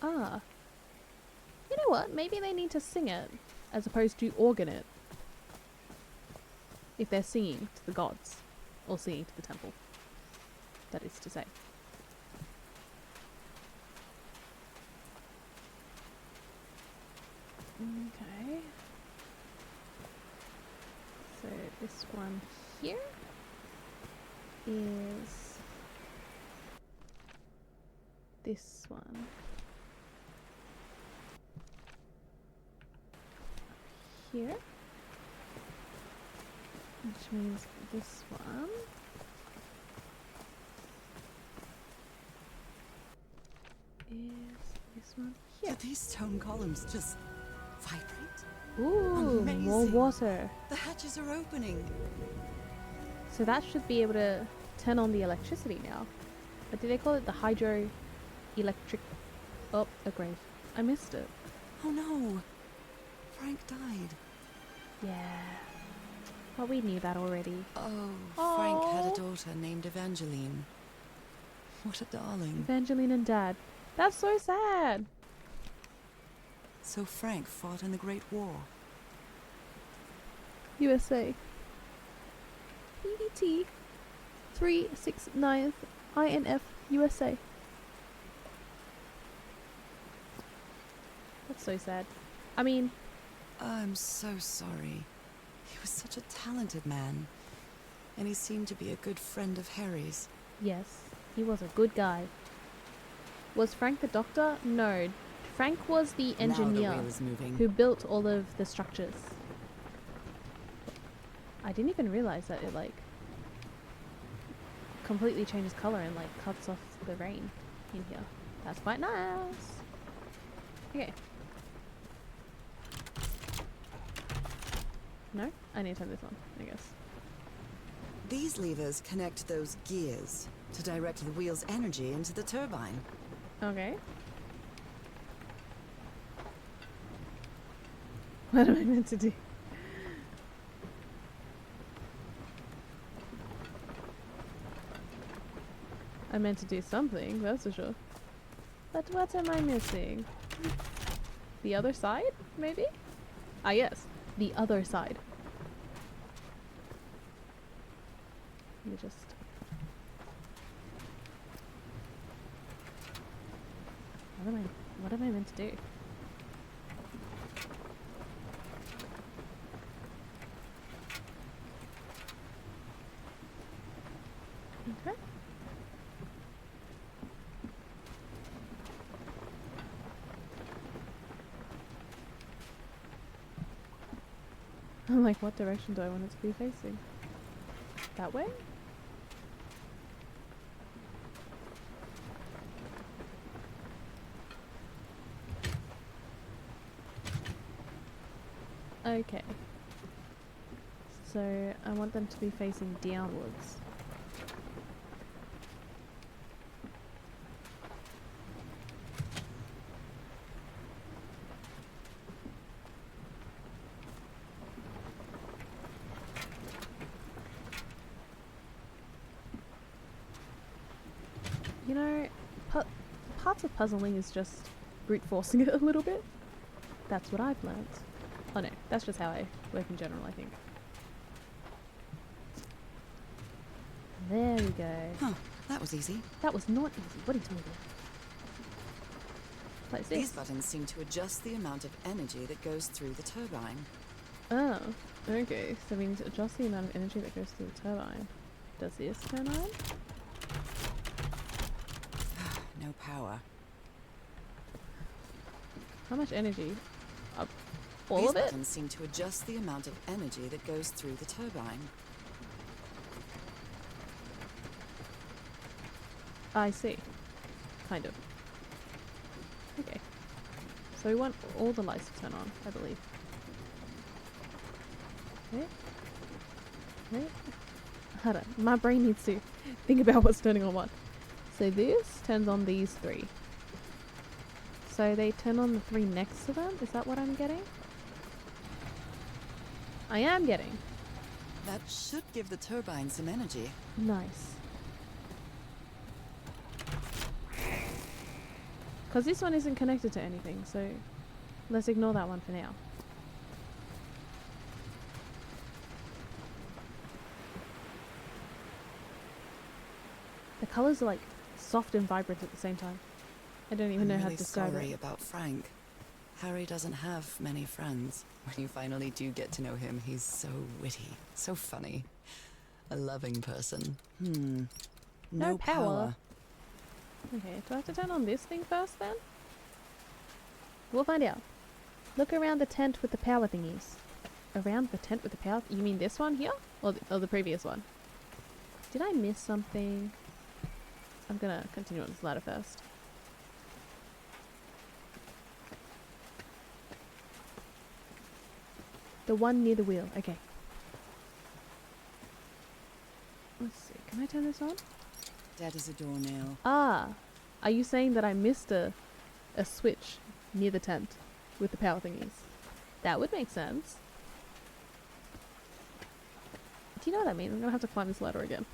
Ah. You know what? Maybe they need to sing it, as opposed to organ it. If they're singing to the gods, or singing to the temple. That is to say. Okay. So this one here is this one. Here. Which means this one. Is this one here. Did these stone columns just vibrate? Ooh, more Amazing. water. The hatches are opening. So that should be able to turn on the electricity now. But did they call it the hydroelectric? Oh, a grave. I missed it. Oh no. Frank died. Yeah. Well, we knew that already. Oh, Frank had Aw. a daughter named Evangeline. What a darling. Evangeline and Dad. That's so sad. So Frank fought in the Great War. USA. EDT 369th INF USA. That's so sad. I mean, I'm so sorry. He was such a talented man. And he seemed to be a good friend of Harry's. yes, he was a good guy. Was Frank the doctor? No. Frank was the Now engineer the wheel is moving. who built all of the structures. I didn't even realize that it like completely changes color and like cuts off the rain in here. That's quite nice. Okay. No? I need to turn this on, I guess. These levers connect those gears to direct the wheel's energy into the turbine. Okay. What am I meant to do? I meant to do something, that's for sure. But what am I missing? The other side, maybe? Ah, yes. The other side. Let me just... What am I meant to do? Okay. I'm like, what direction do I want it to be facing? That way? Okay. So I want them to be facing downwards. You know, parts of puzzling is just brute forcing it a little bit. That's what I've learnt. Oh no, that's just how I work in general, I think. There we go. Huh, that was easy. That was not easy. What are you talking about? What's this? These buttons seem to adjust the amount of energy that goes through the turbine. Oh, okay. So we need to adjust the amount of energy that goes through the turbine. Does this turn on? No power. How much energy? All These of it? buttons seem to adjust the amount of energy that goes through the turbine. I see. Kind of. Okay. So we want all the lights to turn on, I believe. Okay. Okay. Hold on. My brain needs to think about what's turning on what. So this turns on these three. So they turn on the three next to them? Is that what I'm getting? I am getting. That should give the turbine some energy. Nice. Because this one isn't connected to anything, so let's ignore that one for now. The colours are like soft and vibrant at the same time. I don't even know I'm how really to describe sorry it. about Frank. Harry doesn't have many friends. When you finally do get to know him, he's so witty, so funny. A loving person. No power. Okay, do I have to turn on this thing first then? We'll find out. Look around the tent with the power thingies. Around the tent with the power? You mean this one here? Or the previous one? Did I miss something? I'm gonna continue on this ladder first. The one near the wheel. Okay. Let's see. Can I turn this on? Dead as a doornail. Ah. Are you saying that I missed a switch near the tent with the power thingies? That would make sense. Do you know what I mean? I'm gonna have to climb this ladder again.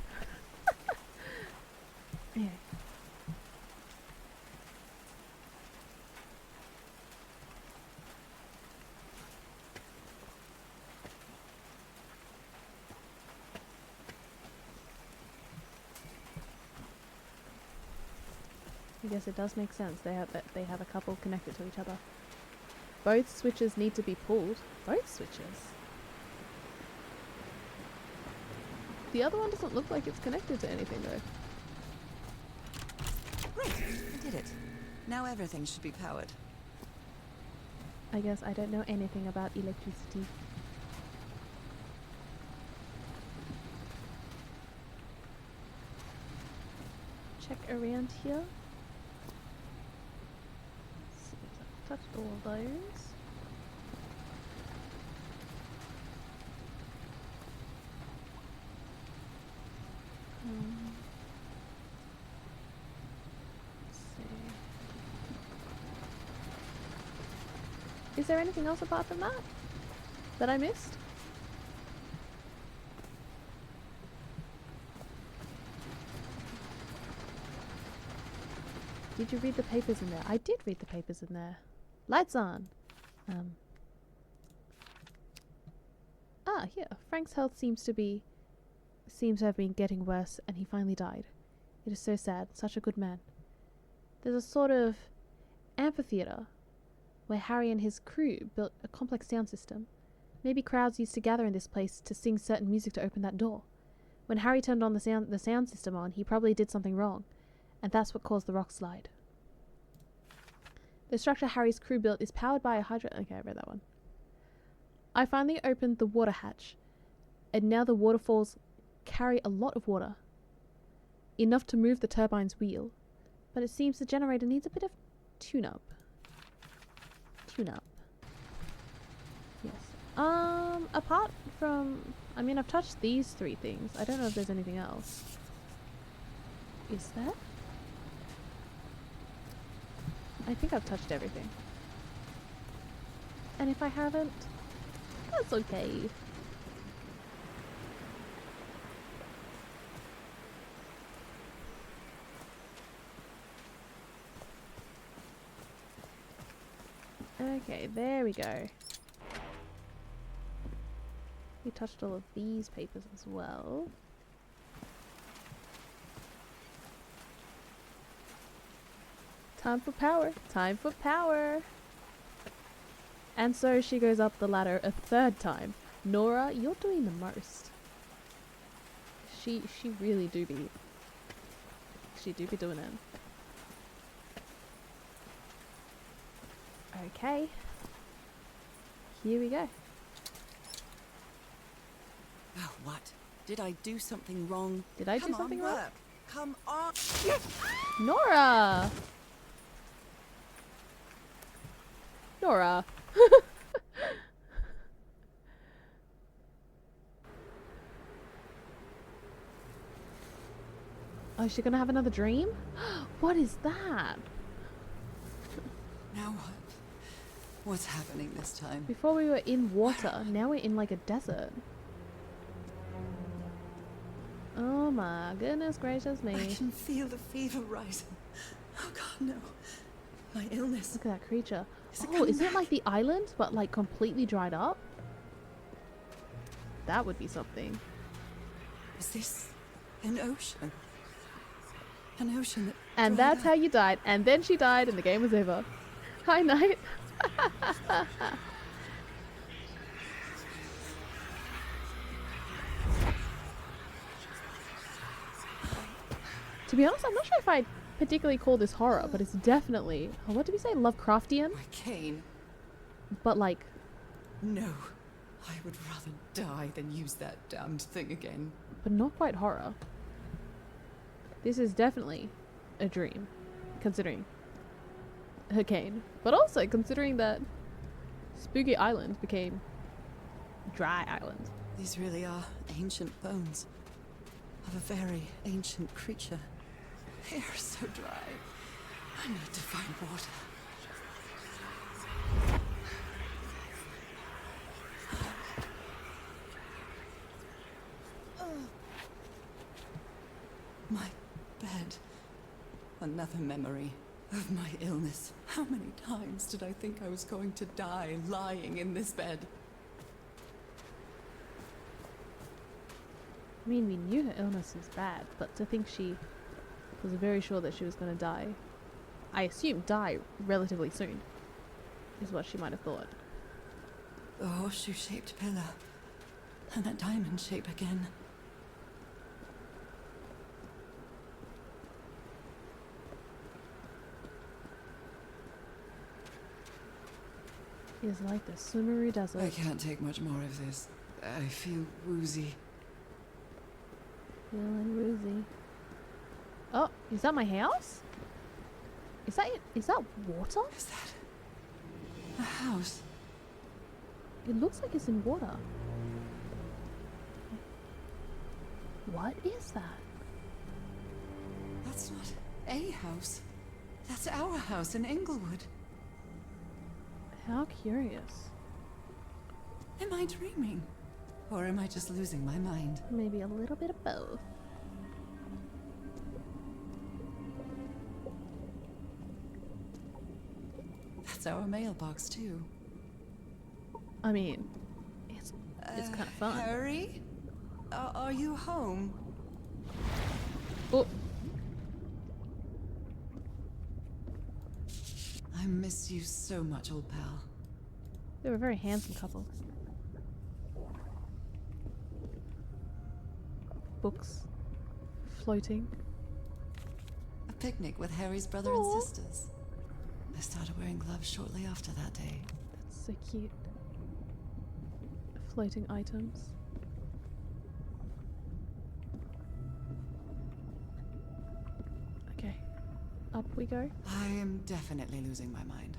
Yeah. I guess it does make sense. They have a couple connected to each other. Both switches need to be pulled. Both switches. The other one doesn't look like it's connected to anything though. Great, I did it. Now everything should be powered. I guess I don't know anything about electricity. Check around here. Let's see if I've touched all those. Let's see. Is there anything else apart from that I missed? Did you read the papers in there? I did read the papers in there. Lights on. Here. Frank's health seems to have been getting worse, and he finally died. It is so sad. Such a good man. There's a sort of amphitheater where Harry and his crew built a complex sound system. Maybe crowds used to gather in this place to sing certain music to open that door. When Harry turned on the sound system on, he probably did something wrong, and that's what caused the rock slide. The structure Harry's crew built is powered by a hydro... Okay, I read that one. I finally opened the water hatch, and now the waterfalls carry a lot of water. Enough to move the turbine's wheel, but it seems the generator needs a bit of tune-up. Tune-up. Yes. Apart from... I mean, I've touched these three things. I don't know if there's anything else. Is there? I think I've touched everything. And if I haven't, that's okay. Okay, there we go. We touched all of these papers as well. Time for power. Time for power. And so she goes up the ladder a third time. Nora, you're doing the most. She really do be. She do be doing it. Okay. Here we go. Oh, what? Did I do something wrong? Did I do something wrong? Work. Come on. Nora! Nora. Oh, is she gonna have another dream? What is that? Now what? What's happening this time? Before we were in water, now we're in like a desert. Oh my goodness gracious me. I can feel the fever rising. Oh god, no. My illness. Look at that creature. Is it Oh, coming is it back? like the island, but like completely dried up? That would be something. Is this an ocean? An ocean that And dried that's up? how you died. And then she died and the game was over. Hi, Knight. To be honest, I'm not sure if I'd particularly call this horror, but it's definitely, oh, what did we say, Lovecraftian? My cane. But like, No. I would rather die than use that damned thing again. but not quite horror. This is definitely a dream, considering her cane, but also considering that Spooky Island became Dry Island. These really are ancient bones of a very ancient creature. They are so dry. I need to find water. My bed. Another memory of my illness. How many times did I think I was going to die lying in this bed? I mean, we knew her illness was bad, but to think she was very sure that she was going to die, I assume die relatively soon, is what she might have thought. The horseshoe-shaped pillar. And that diamond shape again. It is like the Sumeru Desert. I can't take much more of this. I feel woozy. Feeling woozy. Oh, is that my house? Is that water? Is that a house? It looks like it's in water. What is that? That's not a house. That's our house in Englewood. How curious. Am I dreaming? Or am I just losing my mind? Maybe a little bit of both. That's our mailbox too. I mean, it's kind of fun. Harry? Are you home? Oh, I miss you so much, old pal. they were a very handsome couple. Books floating. A picnic with Harry's brother Aw. and sisters. I started wearing gloves shortly after that day. That's so cute. Floating items. Okay, up we go. I am definitely losing my mind.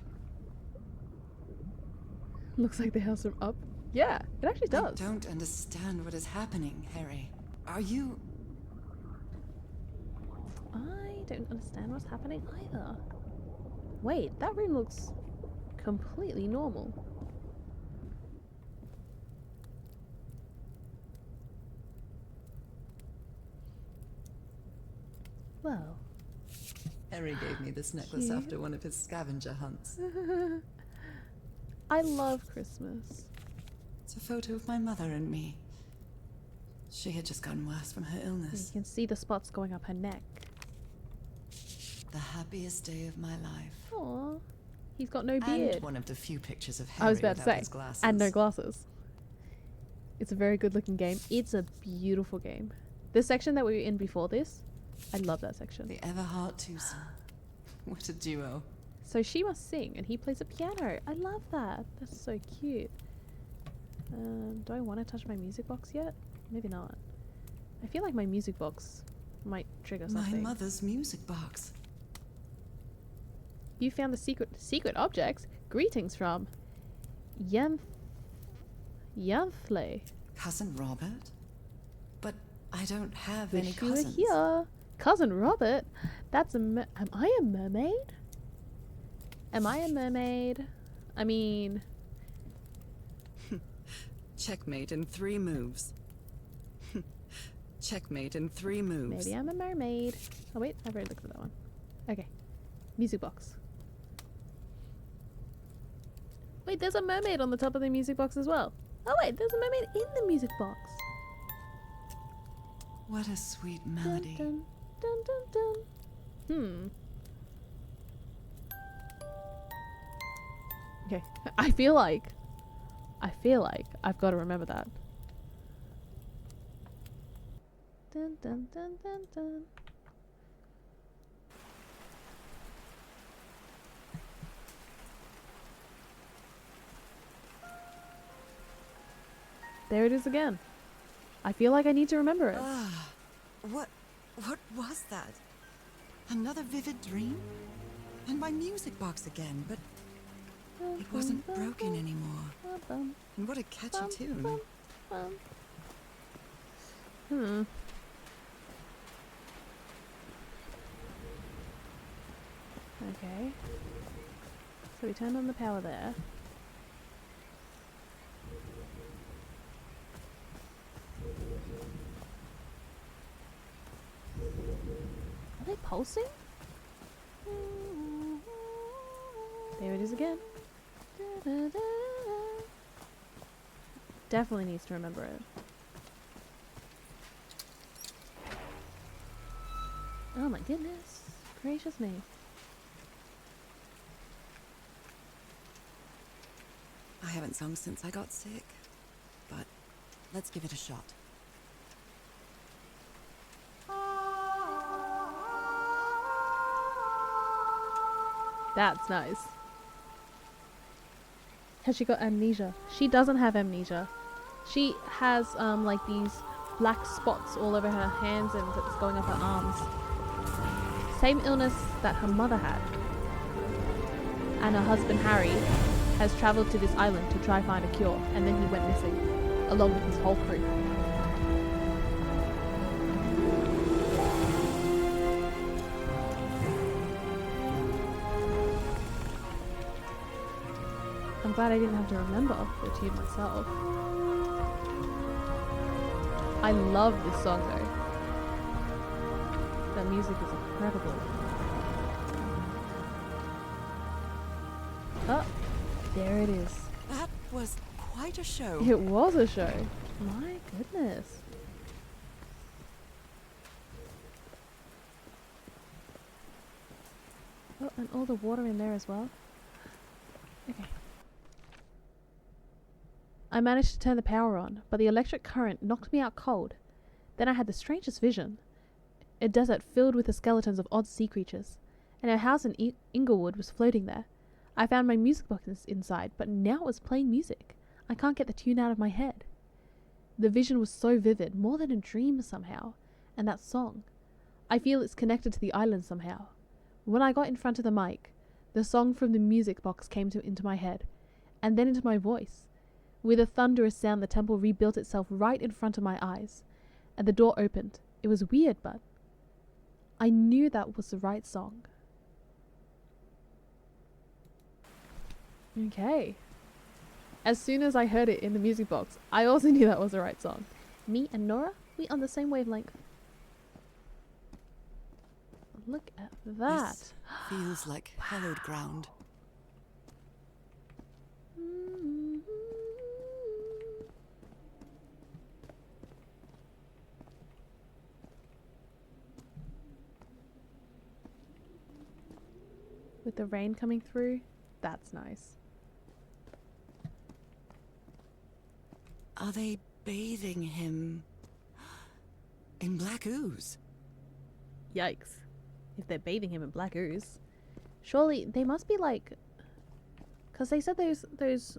Looks like the house from up. Yeah, it actually does. I don't understand what is happening, Harry. Are you... I don't understand what's happening either. Wait, that room looks completely normal. Well, Harry gave me this necklace Cute. after one of his scavenger hunts. I love Christmas. It's It's a photo of my mother and me. She had just gotten worse from her You illness. can see the spots going up her neck. The happiest day of my life. Aww. He's got no beard. And one of the few pictures of Harry I was about to without say. his glasses. And no glasses. It's a very good looking game. It's a beautiful game. The section that we were in before this, I love that section. The Everhart twosome. What a duo. So she must sing and he plays a piano. I love that. That's so cute. Do I want to touch my music box yet? Maybe not. I feel like my music box might trigger My something. mother's music box. You found the secret objects. Greetings from Yanthle. Cousin Robert? But I don't have any Wish you were cousins. here. Cousin Robert? That's a am I a mermaid? Am I a mermaid? I mean... Checkmate in 3 moves. Checkmate in 3 moves. Maybe I'm a mermaid. Oh wait, I've already looked at that one. Okay. Music box. Wait, there's a mermaid on the top of the music box as well. Oh wait, there's a mermaid in the music box. What a sweet melody. Dun, dun, dun, dun. Okay. I feel like I've got to remember that. Dun, dun, dun, dun, dun. There it is again. I feel like I need to remember it. Ah, what was that? Another vivid dream? And my music box again, but it wasn't broken anymore. And what a catchy tune. Okay. So we turned on the power there. Are they pulsing? There it is again. Definitely needs to remember it. Oh my goodness. Gracious me. I haven't sung since I got sick, but let's give it a shot. That's nice. Has she got amnesia? She doesn't have amnesia. She has like these black spots all over her hands and it's going up her arms. Same illness that her mother had. And her husband Harry has travelled to this island to try find a cure, and then he went missing, along with his whole crew. I'm glad I didn't have to remember the tune myself. I love this song though. The music is incredible. Oh, there it is. That was quite a show. It was a show. My goodness. Oh, and all the water in there as well. Okay. I managed to turn the power on, but the electric current knocked me out cold. Then I had the strangest vision. A desert filled with the skeletons of odd sea creatures, and a house in Inglewood was floating there. I found my music box inside, but now it was playing music. I can't get the tune out of my head. The vision was so vivid, more than a dream somehow, and that song. I feel it's connected to the island somehow. When I got in front of the mic, the song from the music box came into my head, and then into my voice. With a thunderous sound, the temple rebuilt itself right in front of my eyes, and the door opened. It was weird, but I knew that was the right song. Okay. As soon as I heard it in the music box, I also knew that was the right song. Me and Nora, we on the same wavelength. Look at that. This feels like hallowed ground. with the rain coming through. That's nice. Are they bathing him in black ooze? Yikes. If they're bathing him in black ooze. Surely they must be like... Because they said those...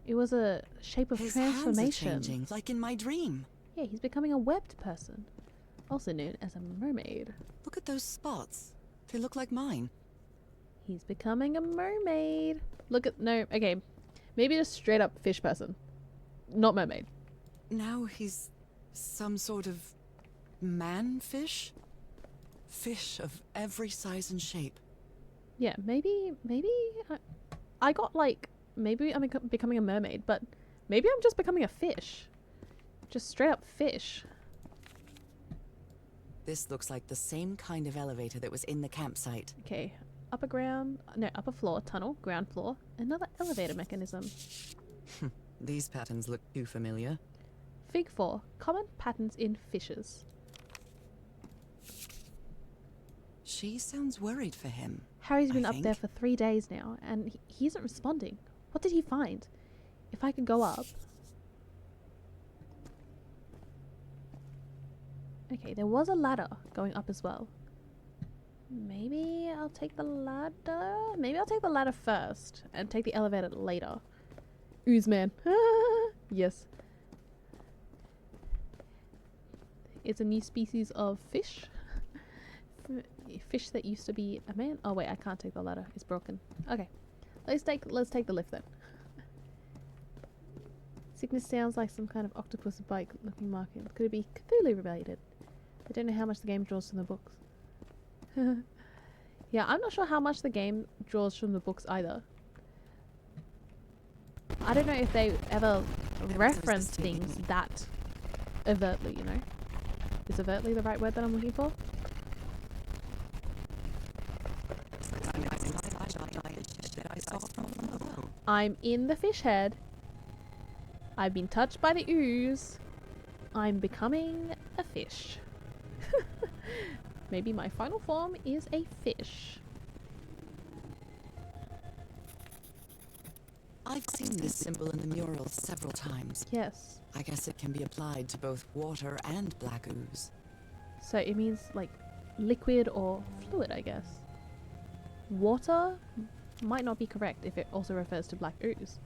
It was a shape of His transformation. hands are changing, like in my dream. Yeah, he's becoming a webbed person. Also known as a mermaid. Look at those spots. They look like mine. He's becoming a mermaid. Look at... No, okay. Maybe just straight up fish person. Not mermaid. Now he's some sort of man-fish? Fish of every size and shape. Yeah, maybe I got like... Maybe I'm becoming a mermaid, but maybe I'm just becoming a fish. Just straight up fish. This looks like the same kind of elevator that was in the campsite. Okay, upper floor, tunnel, ground floor, another elevator mechanism. These patterns look too familiar. Fig 4, common patterns in fishes. She sounds worried for him. Harry's been I up there think. for 3 days now, and he isn't responding. What did he find? If I could go up... Okay, there was a ladder going up as well. Maybe I'll take the ladder? Maybe I'll take the ladder first and take the elevator later. Ooze man. Yes. It's a new species of fish. Fish that used to be a man. Oh wait, I can't take the ladder. It's broken. Okay. Let's take the lift then. Sickness sounds like some kind of octopus bite looking marking. Could it be Cthulhu related? I don't know how much the game draws from the books. Yeah, I'm not sure how much the game draws from the books either. I don't know if they ever reference things that overtly, you know? Is overtly the right word that I'm looking for? I'm in the fish head. I've been touched by the ooze. I'm becoming a fish. Maybe my final form is a fish. I've seen this symbol in the murals several times. Yes. I guess it can be applied to both water and black ooze. So it means like liquid or fluid, I guess. Water might not be correct if it also refers to black ooze.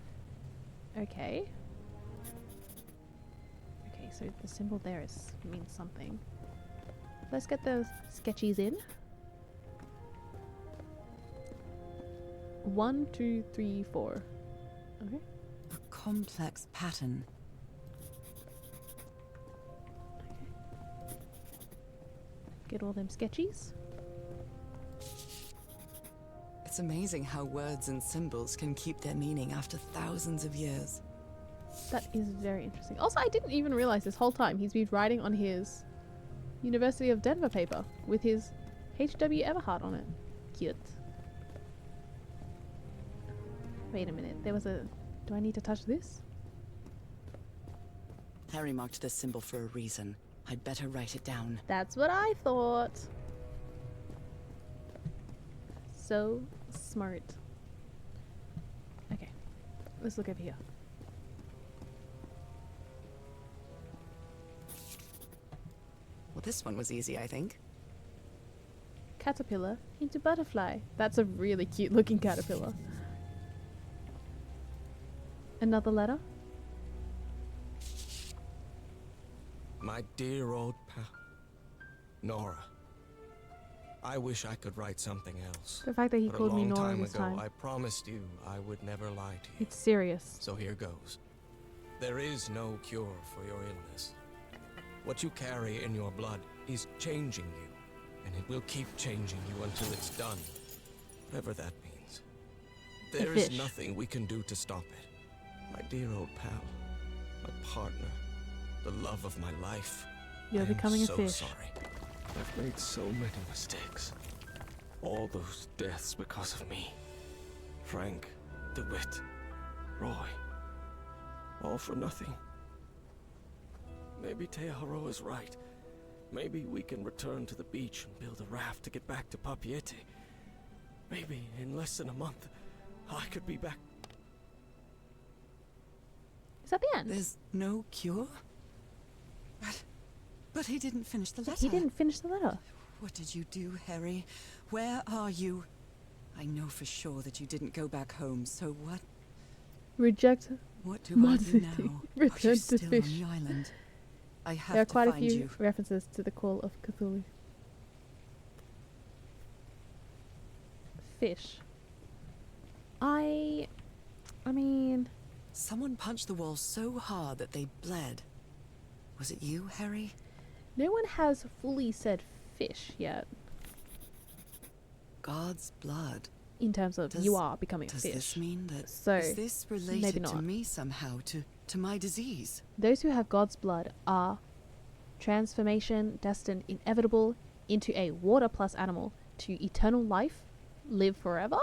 Okay. Okay, so the symbol there means something. Let's get those sketchies in. 1, 2, 3, 4. Okay. A complex pattern. Get all them sketchies. It's amazing how words and symbols can keep their meaning after thousands of years. That is very interesting. Also, I didn't even realize this whole time he's been writing on his University of Denver paper with his H.W. Everhart on it. Cute. Wait a minute. There was a... Do I need to touch this? Harry marked this symbol for a reason. I'd better write it down. That's what I thought. So smart. Okay. Let's look over here. Well, this one was easy, I think. Caterpillar into butterfly. That's a really cute looking caterpillar. Another letter. My dear old pal, Nora. I wish I could write something else. The fact that he But called a me long Nora time this ago, time. I promised you I would never lie to you. It's serious. So here goes. There is no cure for your illness. What you carry in your blood is changing you, and it will keep changing you until it's done. Whatever that means. There is fish. nothing we can do to stop it. My dear old pal, my partner, the love of my life. You're I am becoming a so fish. sorry. I've made so many mistakes. All those deaths because of me. Frank, DeWitt, Roy. All for nothing. Maybe Teaharo is right. Maybe we can return to the beach and build a raft to get back to Papiete. Maybe in less than a month, I could be back. Is that the end? There's no cure? But he didn't finish the letter. He didn't finish the letter. What did you do, Harry? Where are you? I know for sure that you didn't go back home, so what? Reject. What do I do Modesty. now? Are Return you to still fish. on the island? I have There are to quite a find few you. references to the Call of Cthulhu. Fish. I mean, Someone punched the wall so hard that they bled. Was it you, Harry? no one has fully said fish yet God's blood. in terms of Does- you are becoming a Does fish. this mean that So, is this maybe related to not. me somehow, to my disease? Those who have God's blood are transformation destined inevitable into a water plus animal to eternal life, live forever?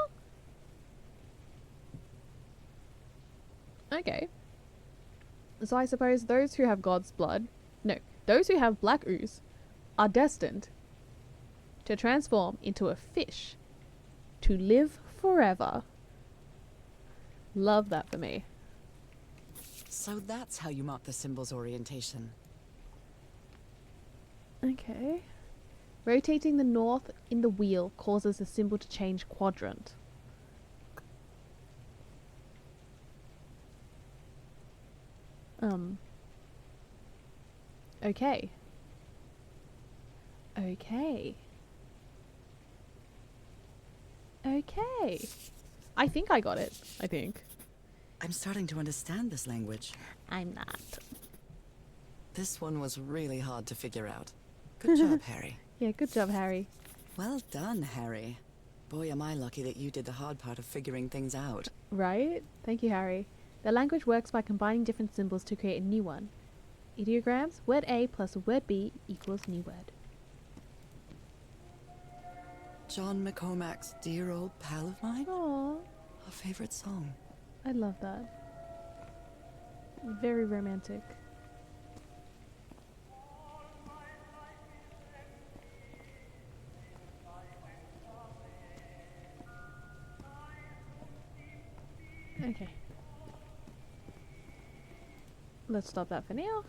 Okay. So I suppose those who have God's blood, no, those who have black ooze are destined to transform into a fish to live forever. Love that for me. So that's how you mark the symbol's orientation. Okay. Rotating the north in the wheel causes the symbol to change quadrant. Okay. Okay. Okay. I think I got it. I think. I'm starting to understand this language. I'm not. This one was really hard to figure out. Good job, Harry. Yeah, good job, Harry. Well done, Harry. Boy, am I lucky that you did the hard part of figuring things out. Right? Thank you, Harry. The language works by combining different symbols to create a new one. Ideograms, word A plus word B equals new word. John McCormack's Dear Old Pal of Mine? Aww, Our favorite song. I love that. Very romantic. Okay. Let's stop that for now.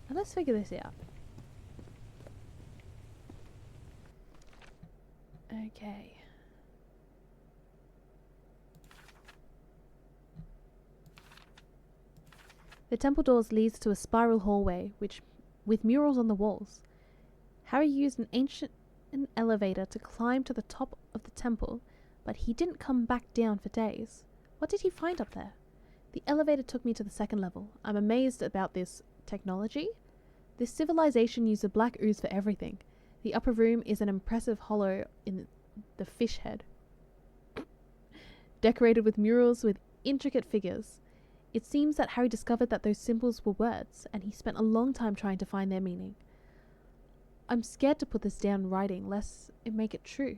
And let's figure this out. Okay. The temple doors leads to a spiral hallway with murals on the walls. Harry used an elevator to climb to the top of the temple, but he didn't come back down for days. What did he find up there? The elevator took me to the second level. I'm amazed about this technology. This civilization used the black ooze for everything. The upper room is an impressive hollow in the fish head, decorated with murals with intricate figures. It seems that Harry discovered that those symbols were words, and he spent a long time trying to find their meaning. I'm scared to put this down in writing, lest it make it true.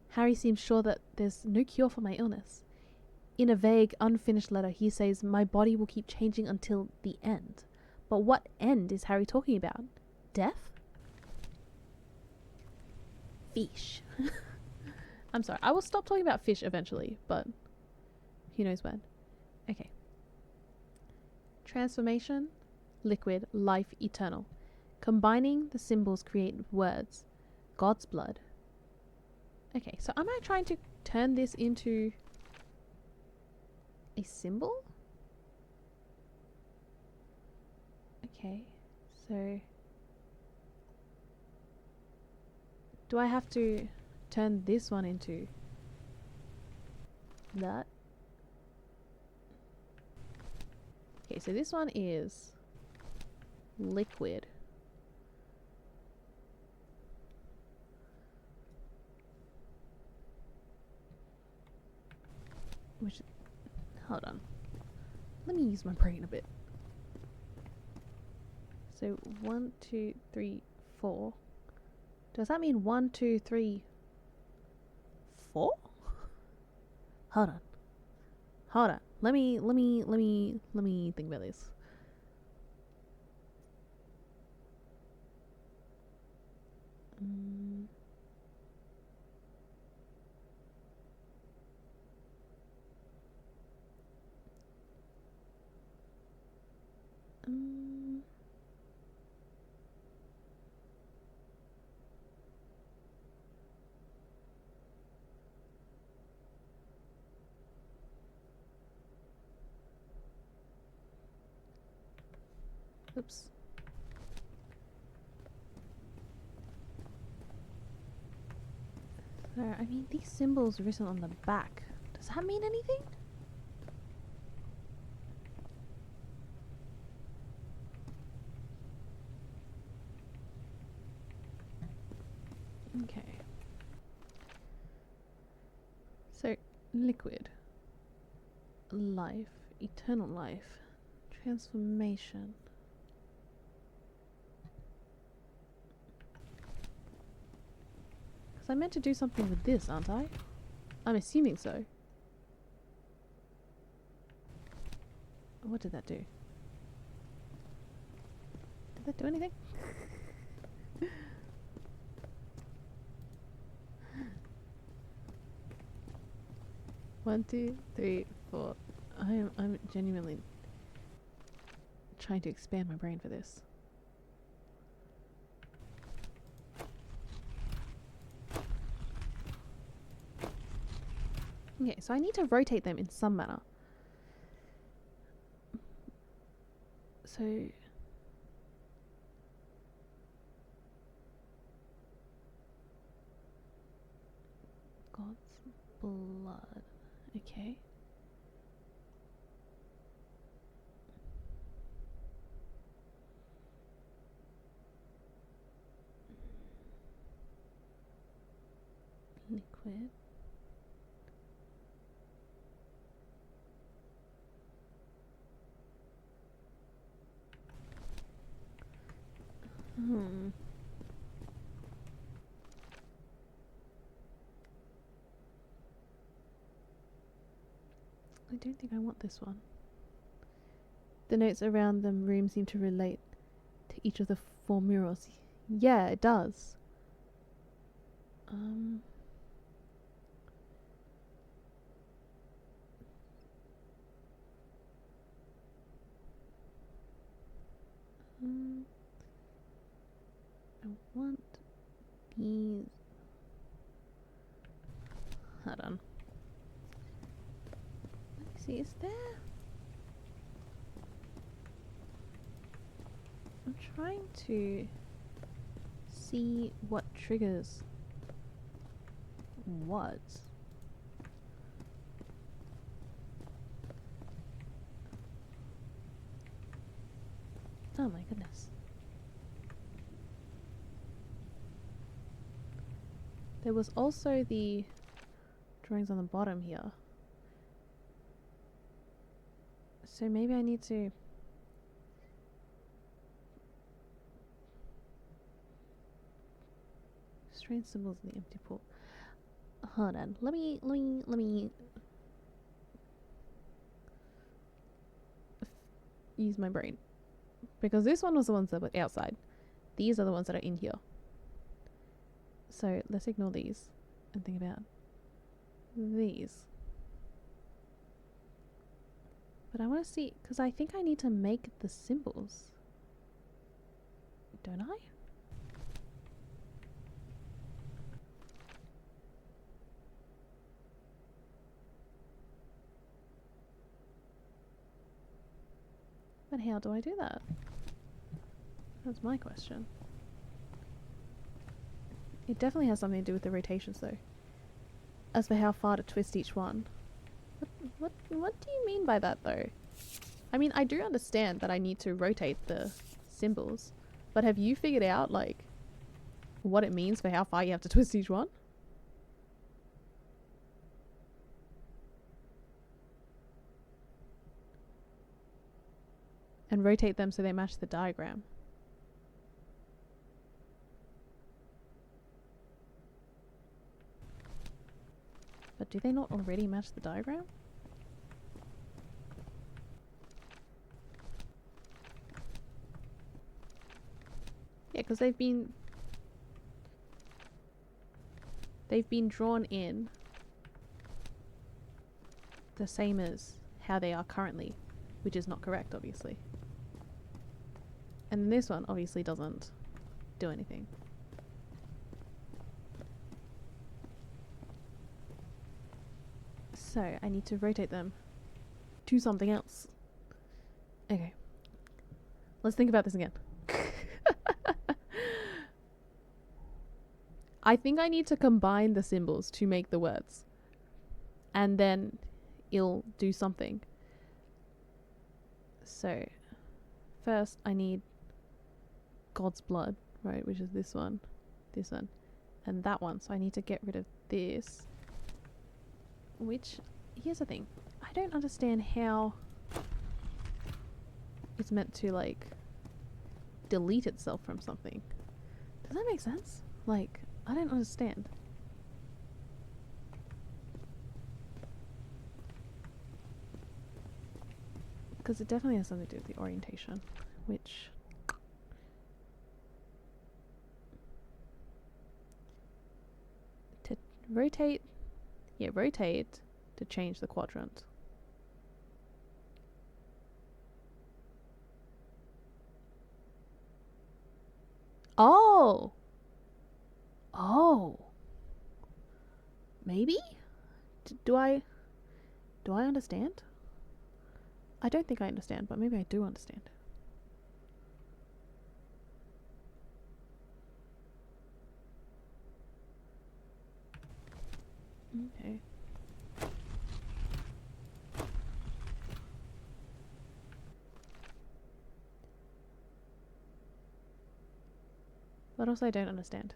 Harry seems sure that there's no cure for my illness. In a vague, unfinished letter, he says my body will keep changing until the end. But what end is Harry talking about? Death? Fish. I'm sorry, I will stop talking about fish eventually, but who knows when. Okay. Transformation, liquid, life, eternal. Combining the symbols create words. God's blood. Okay, so am I trying to turn this into a symbol? Okay, so do I have to turn this one into that? Okay, so this one is liquid. Which, hold on. Let me use my brain a bit. So 1, 2, 3, 4. Does that mean 1, 2, 3, 4? Hold on. Hold on. Let me think about this. Um, oops. So, I mean, these symbols written on the back, does that mean anything? Okay. So, liquid, life, eternal life, transformation. Because I meant to do something with this, aren't I? I'm assuming so. What did that do? Did that do anything? One, two, three, four. I'm genuinely trying to expand my brain for this. Okay, so I need to rotate them in some manner. So God's blood. Okay. Liquid. I don't think I want this one. The notes around the room seem to relate to each of the four murals. Yeah, it does. I want these. Hold on. Let me see, is there? I'm trying to see what triggers what. Oh my goodness. There was also the drawings on the bottom here. So maybe I need to strange symbols in the empty pool. Hold on. Let me use my brain. Because this one was the ones that were outside. These are the ones that are in here. So let's ignore these and think about these. But I want to see, because I think I need to make the symbols. Don't I? But how do I do that? That's my question. It definitely has something to do with the rotations though. As for how far to twist each one. What do you mean by that though? I mean, I do understand that I need to rotate the symbols, but have you figured out like what it means for how far you have to twist each one? And rotate them so they match the diagram. But do they not already match the diagram? Yeah, because they've been drawn in the same as how they are currently, which is not correct, obviously. And then this one obviously doesn't do anything. So I need to rotate them to something else. Okay. Let's think about this again. I think I need to combine the symbols to make the words. And then it'll do something. So first I need God's blood, right, which is this one, and that one. So I need to get rid of this. Which, here's the thing, I don't understand how it's meant to, like, delete itself from something. Does that make sense? Like, I don't understand. Because it definitely has something to do with the orientation, which... to rotate... yeah, rotate to change the quadrant. Oh! Oh! Maybe? Do I understand? I don't think I understand, but maybe I do understand. Okay. But also I don't understand.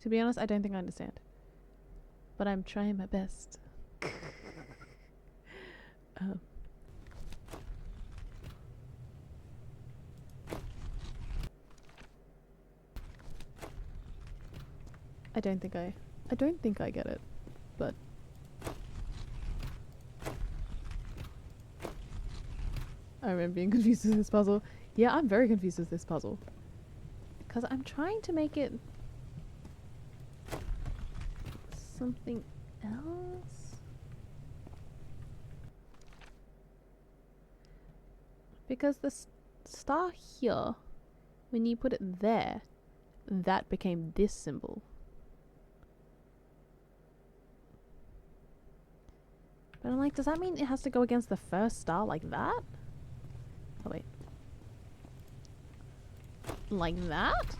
To be honest, I don't think I understand. But I'm trying my best. I don't think I get it, but I remember being confused with this puzzle. Yeah, I'm very confused with this puzzle. Because I'm trying to make it something else. Because the star here, when you put it there, that became this symbol. But I'm like, does that mean it has to go against the first star like that? Oh wait. Like that?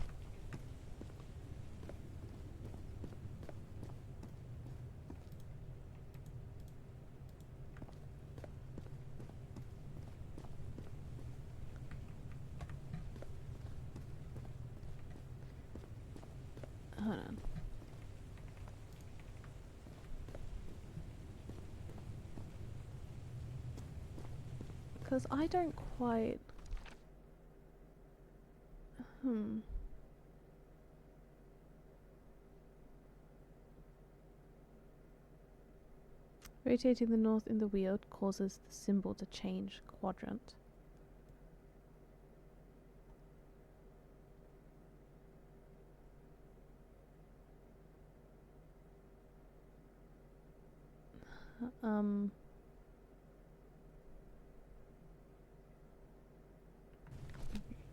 Hold on. Because I don't quite... Rotating the north in the wheel causes the symbol to change quadrant.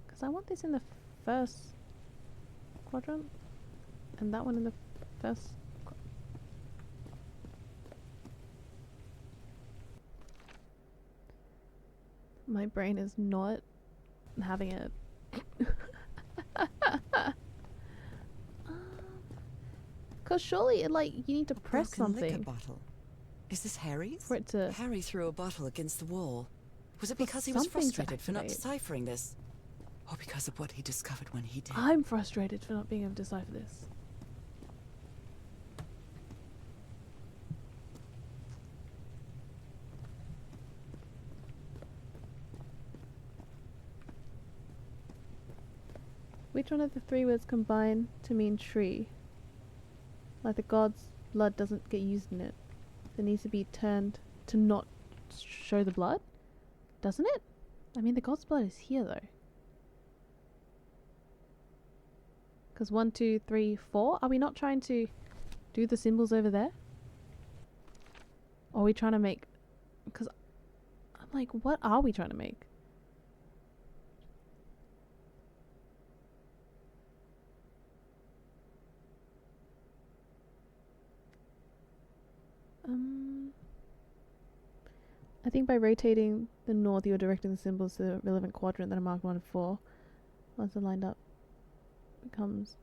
Because I want this in the first quadrant, and that one in the first. My brain is not having it. Because surely, like, you need to press Broken liquor something bottle. Is this Harry's? for it to. Harry threw a bottle against the wall. Was it For because he was something to frustrated for not activate. deciphering this? Or because of what he discovered when he did? I'm frustrated for not being able to decipher this. Which one of the three words combine to mean tree? Like the god's blood doesn't get used in it. that needs to be turned to not show the blood, doesn't it? I mean, the god's blood is here though. Because 1, 2, 3, 4. Are we not trying to do the symbols over there? Or are we trying to make... Because I'm like, what are we trying to make? I think by rotating the north, you're directing the symbols to the relevant quadrant that are marked 1 and 4. Once they're lined up, becomes...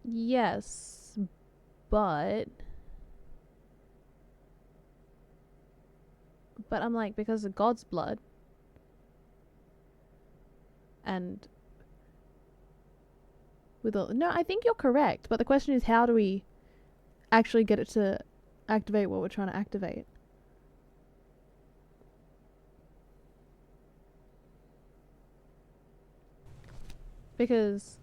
Yes, but I'm like, because of God's blood and with all... No, I think you're correct, but the question is, how do we actually get it to activate what we're trying to activate? Because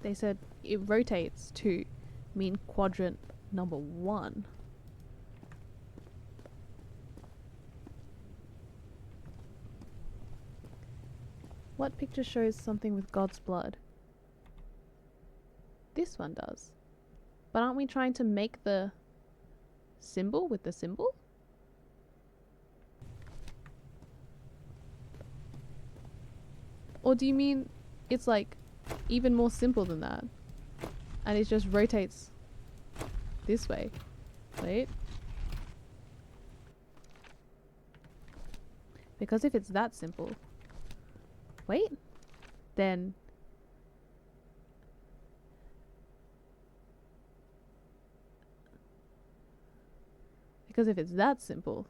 they said it rotates to mean quadrant number 1. What picture shows something with God's blood? This one does. But aren't we trying to make the symbol with the symbol? Or do you mean it's like even more simple than that? And it just rotates this way. Wait. Because if it's that simple... Wait. Then... Because if it's that simple,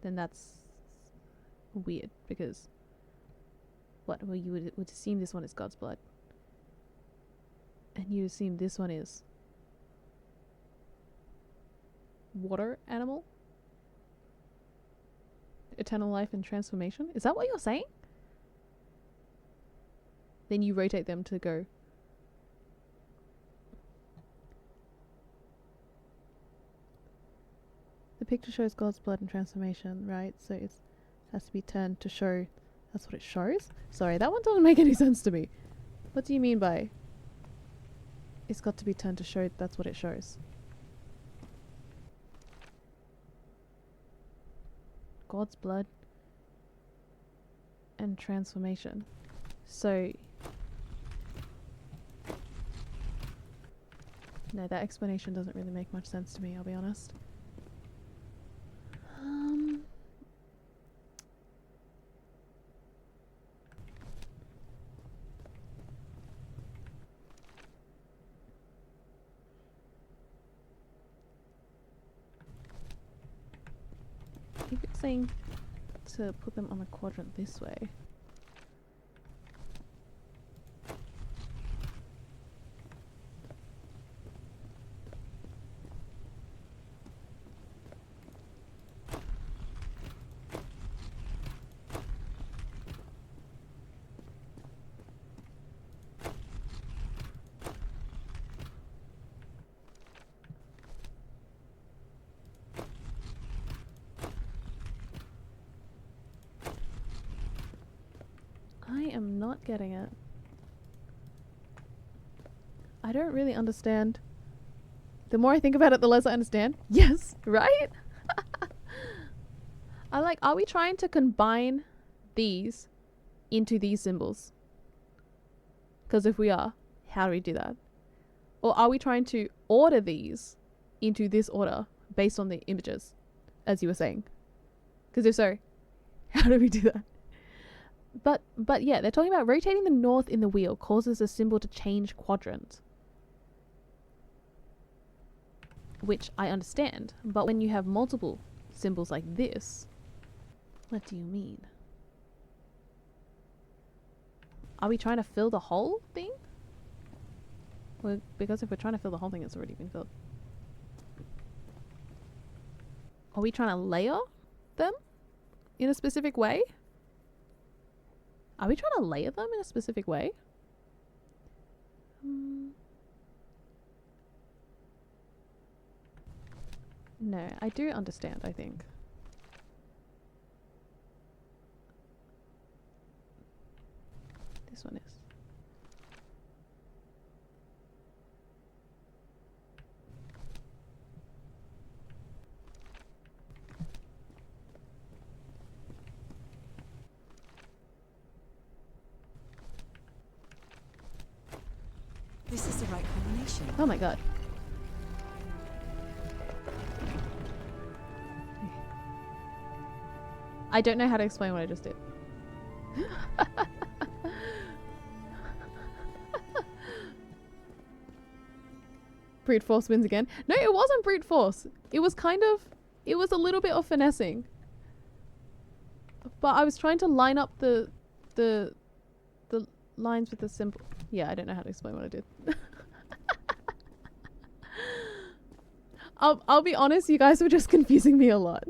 then that's weird. Because what? Well, you would assume this one is God's blood, and you assume this one is water animal, eternal life and transformation. Is that what you're saying? Then you rotate them to go. The picture shows God's blood and transformation, right? So it has to be turned to show that's what it shows? Sorry, that one doesn't make any sense to me. What do you mean by it's got to be turned to show that's what it shows? God's blood and transformation. So no, that explanation doesn't really make much sense to me, I'll be honest. If it's saying to put them on the quadrant this way. I am not getting it. I don't really understand. The more I think about it, the less I understand. Yes, right? I like, are we trying to combine these into these symbols? Because if we are, how do we do that? Or are we trying to order these into this order based on the images, as you were saying? Because if so, how do we do that? But yeah, they're talking about rotating the north in the wheel causes a symbol to change quadrant. Which I understand, but when you have multiple symbols like this, what do you mean? Are we trying to fill the whole thing? Well, because if we're trying to fill the whole thing, it's already been filled. Are we trying to layer them in a specific way? Are we trying to layer them in a specific way? No, I do understand, I think. This one is. This is the right combination. Oh my god. I don't know how to explain what I just did. Brute force wins again. No, it wasn't brute force. It was kind of... It was a little bit of finessing. But I was trying to line up the lines with the symbol. Yeah, I don't know how to explain what I did. I'll be honest, you guys were just confusing me a lot.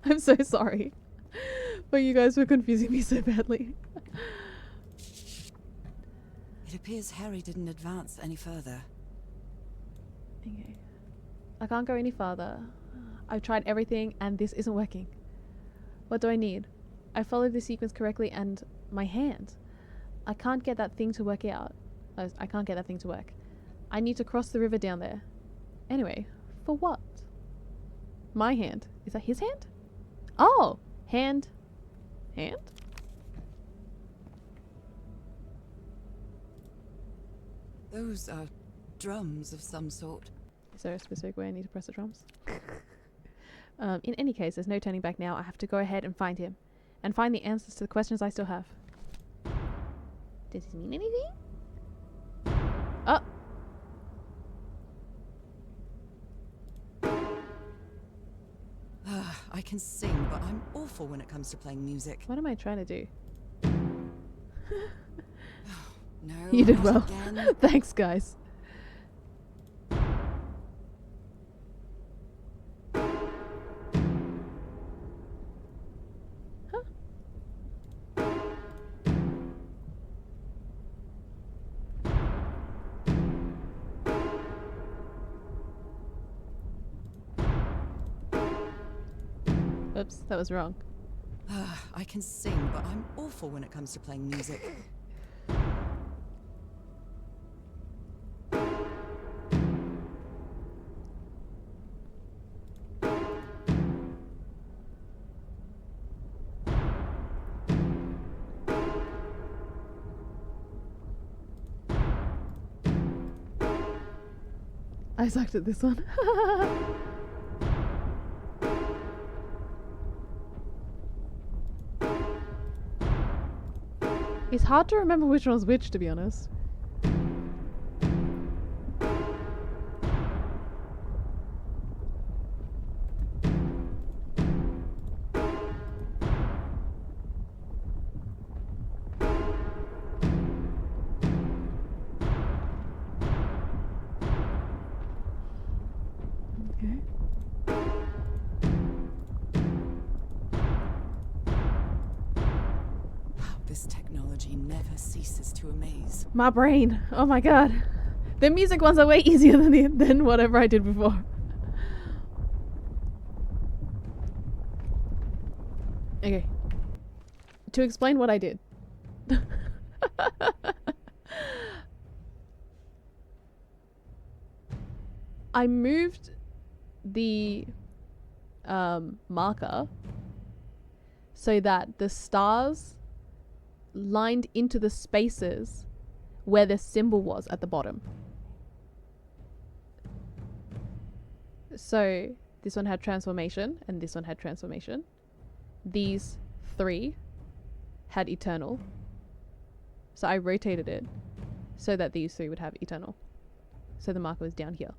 I'm so sorry. But you guys were confusing me so badly. It appears Harry didn't advance any further. Okay. I can't go any farther. I've tried everything and this isn't working. What do I need? I followed the sequence correctly and my hand. I can't get that thing to work out. I can't get that thing to work. I need to cross the river down there. Anyway, for what? My hand. Is that his hand? Oh! Hand. Hand? Those are drums of some sort. Is there a specific way I need to press the drums? In any case, there's no turning back now. I have to go ahead and find him. And find the answers to the questions I still have. Does this mean anything? Oh! I can sing, but I'm awful when it comes to playing music. What am I trying to do? No, You did not well. again. Thanks, guys. Huh? Oops, that was wrong. I can sing, but I'm awful when it comes to playing music. I sucked at this one. It's hard to remember which one's which, to be honest. Okay. This technology never ceases to amaze. My brain. Oh my god. The music ones are way easier than whatever I did before. Okay. To explain what I did. I moved the marker so that the stars lined into the spaces where the symbol was at the bottom. So this one had transformation and this one had transformation. These three had eternal. So I rotated it so that these three would have eternal. So the marker was down here.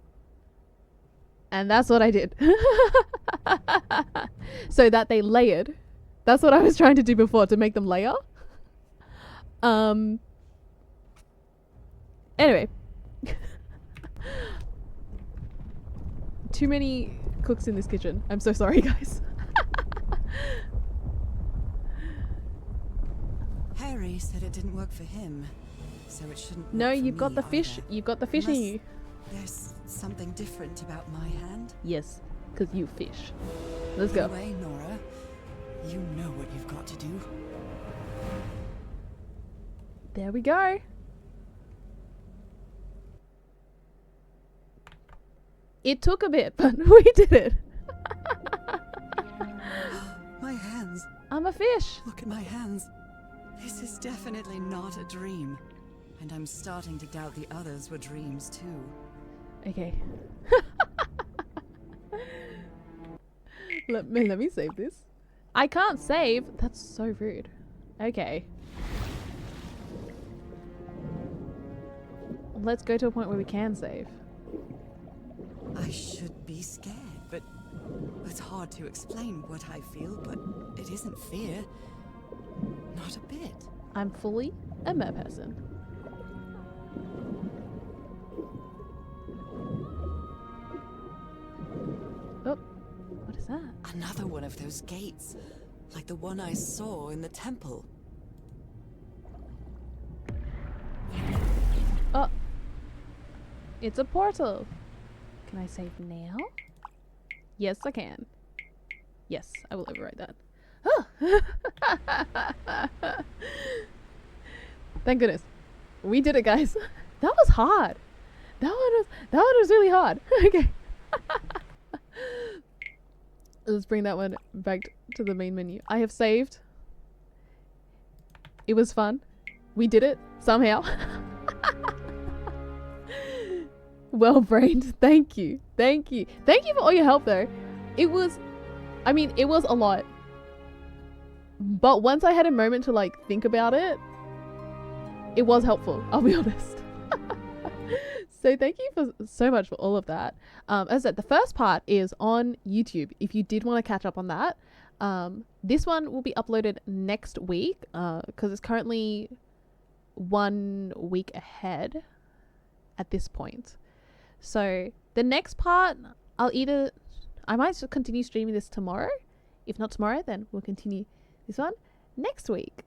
And that's what I did. So that they layered. That's what I was trying to do before, to make them layer. Anyway. Too many cooks in this kitchen. I'm so sorry, guys. Harry, Harry said it didn't work for him, so it shouldn't. No, work for you've got me the fish. either. You've got the fish in Unless you. There's something different about my hand. Yes, because you fish. Let's go. Anyway, Nora, you know what you've got to do. There we go. It took a bit, but we did it. My hands. I'm a fish. Look at my hands. This is definitely not a dream. And I'm starting to doubt the others were dreams too. Okay. let me save this. I can't save. That's so rude. Okay. Let's go to a point where we can save. I should be scared, but it's hard to explain what I feel, but it isn't fear. Not a bit. I'm fully a mer person. Oh, what is that? Another one of those gates, like the one I saw in the temple. Oh, it's a portal. Can I save now? Yes, I can. Yes, I will override that. Oh. Thank goodness. We did it, guys. That was hard. That one was really hard. Okay. Let's bring that one back to the main menu. I have saved. It was fun. We did it somehow. Well brained. Thank you. Thank you. Thank you for all your help though. It was a lot. But once I had a moment to like think about it, it was helpful. I'll be honest. So thank you for so much for all of that. As I said, the first part is on YouTube. If you did want to catch up on that, this one will be uploaded next week because it's currently 1 week ahead at this point. So the next part, I might continue streaming this tomorrow. If not tomorrow, then we'll continue this one next week.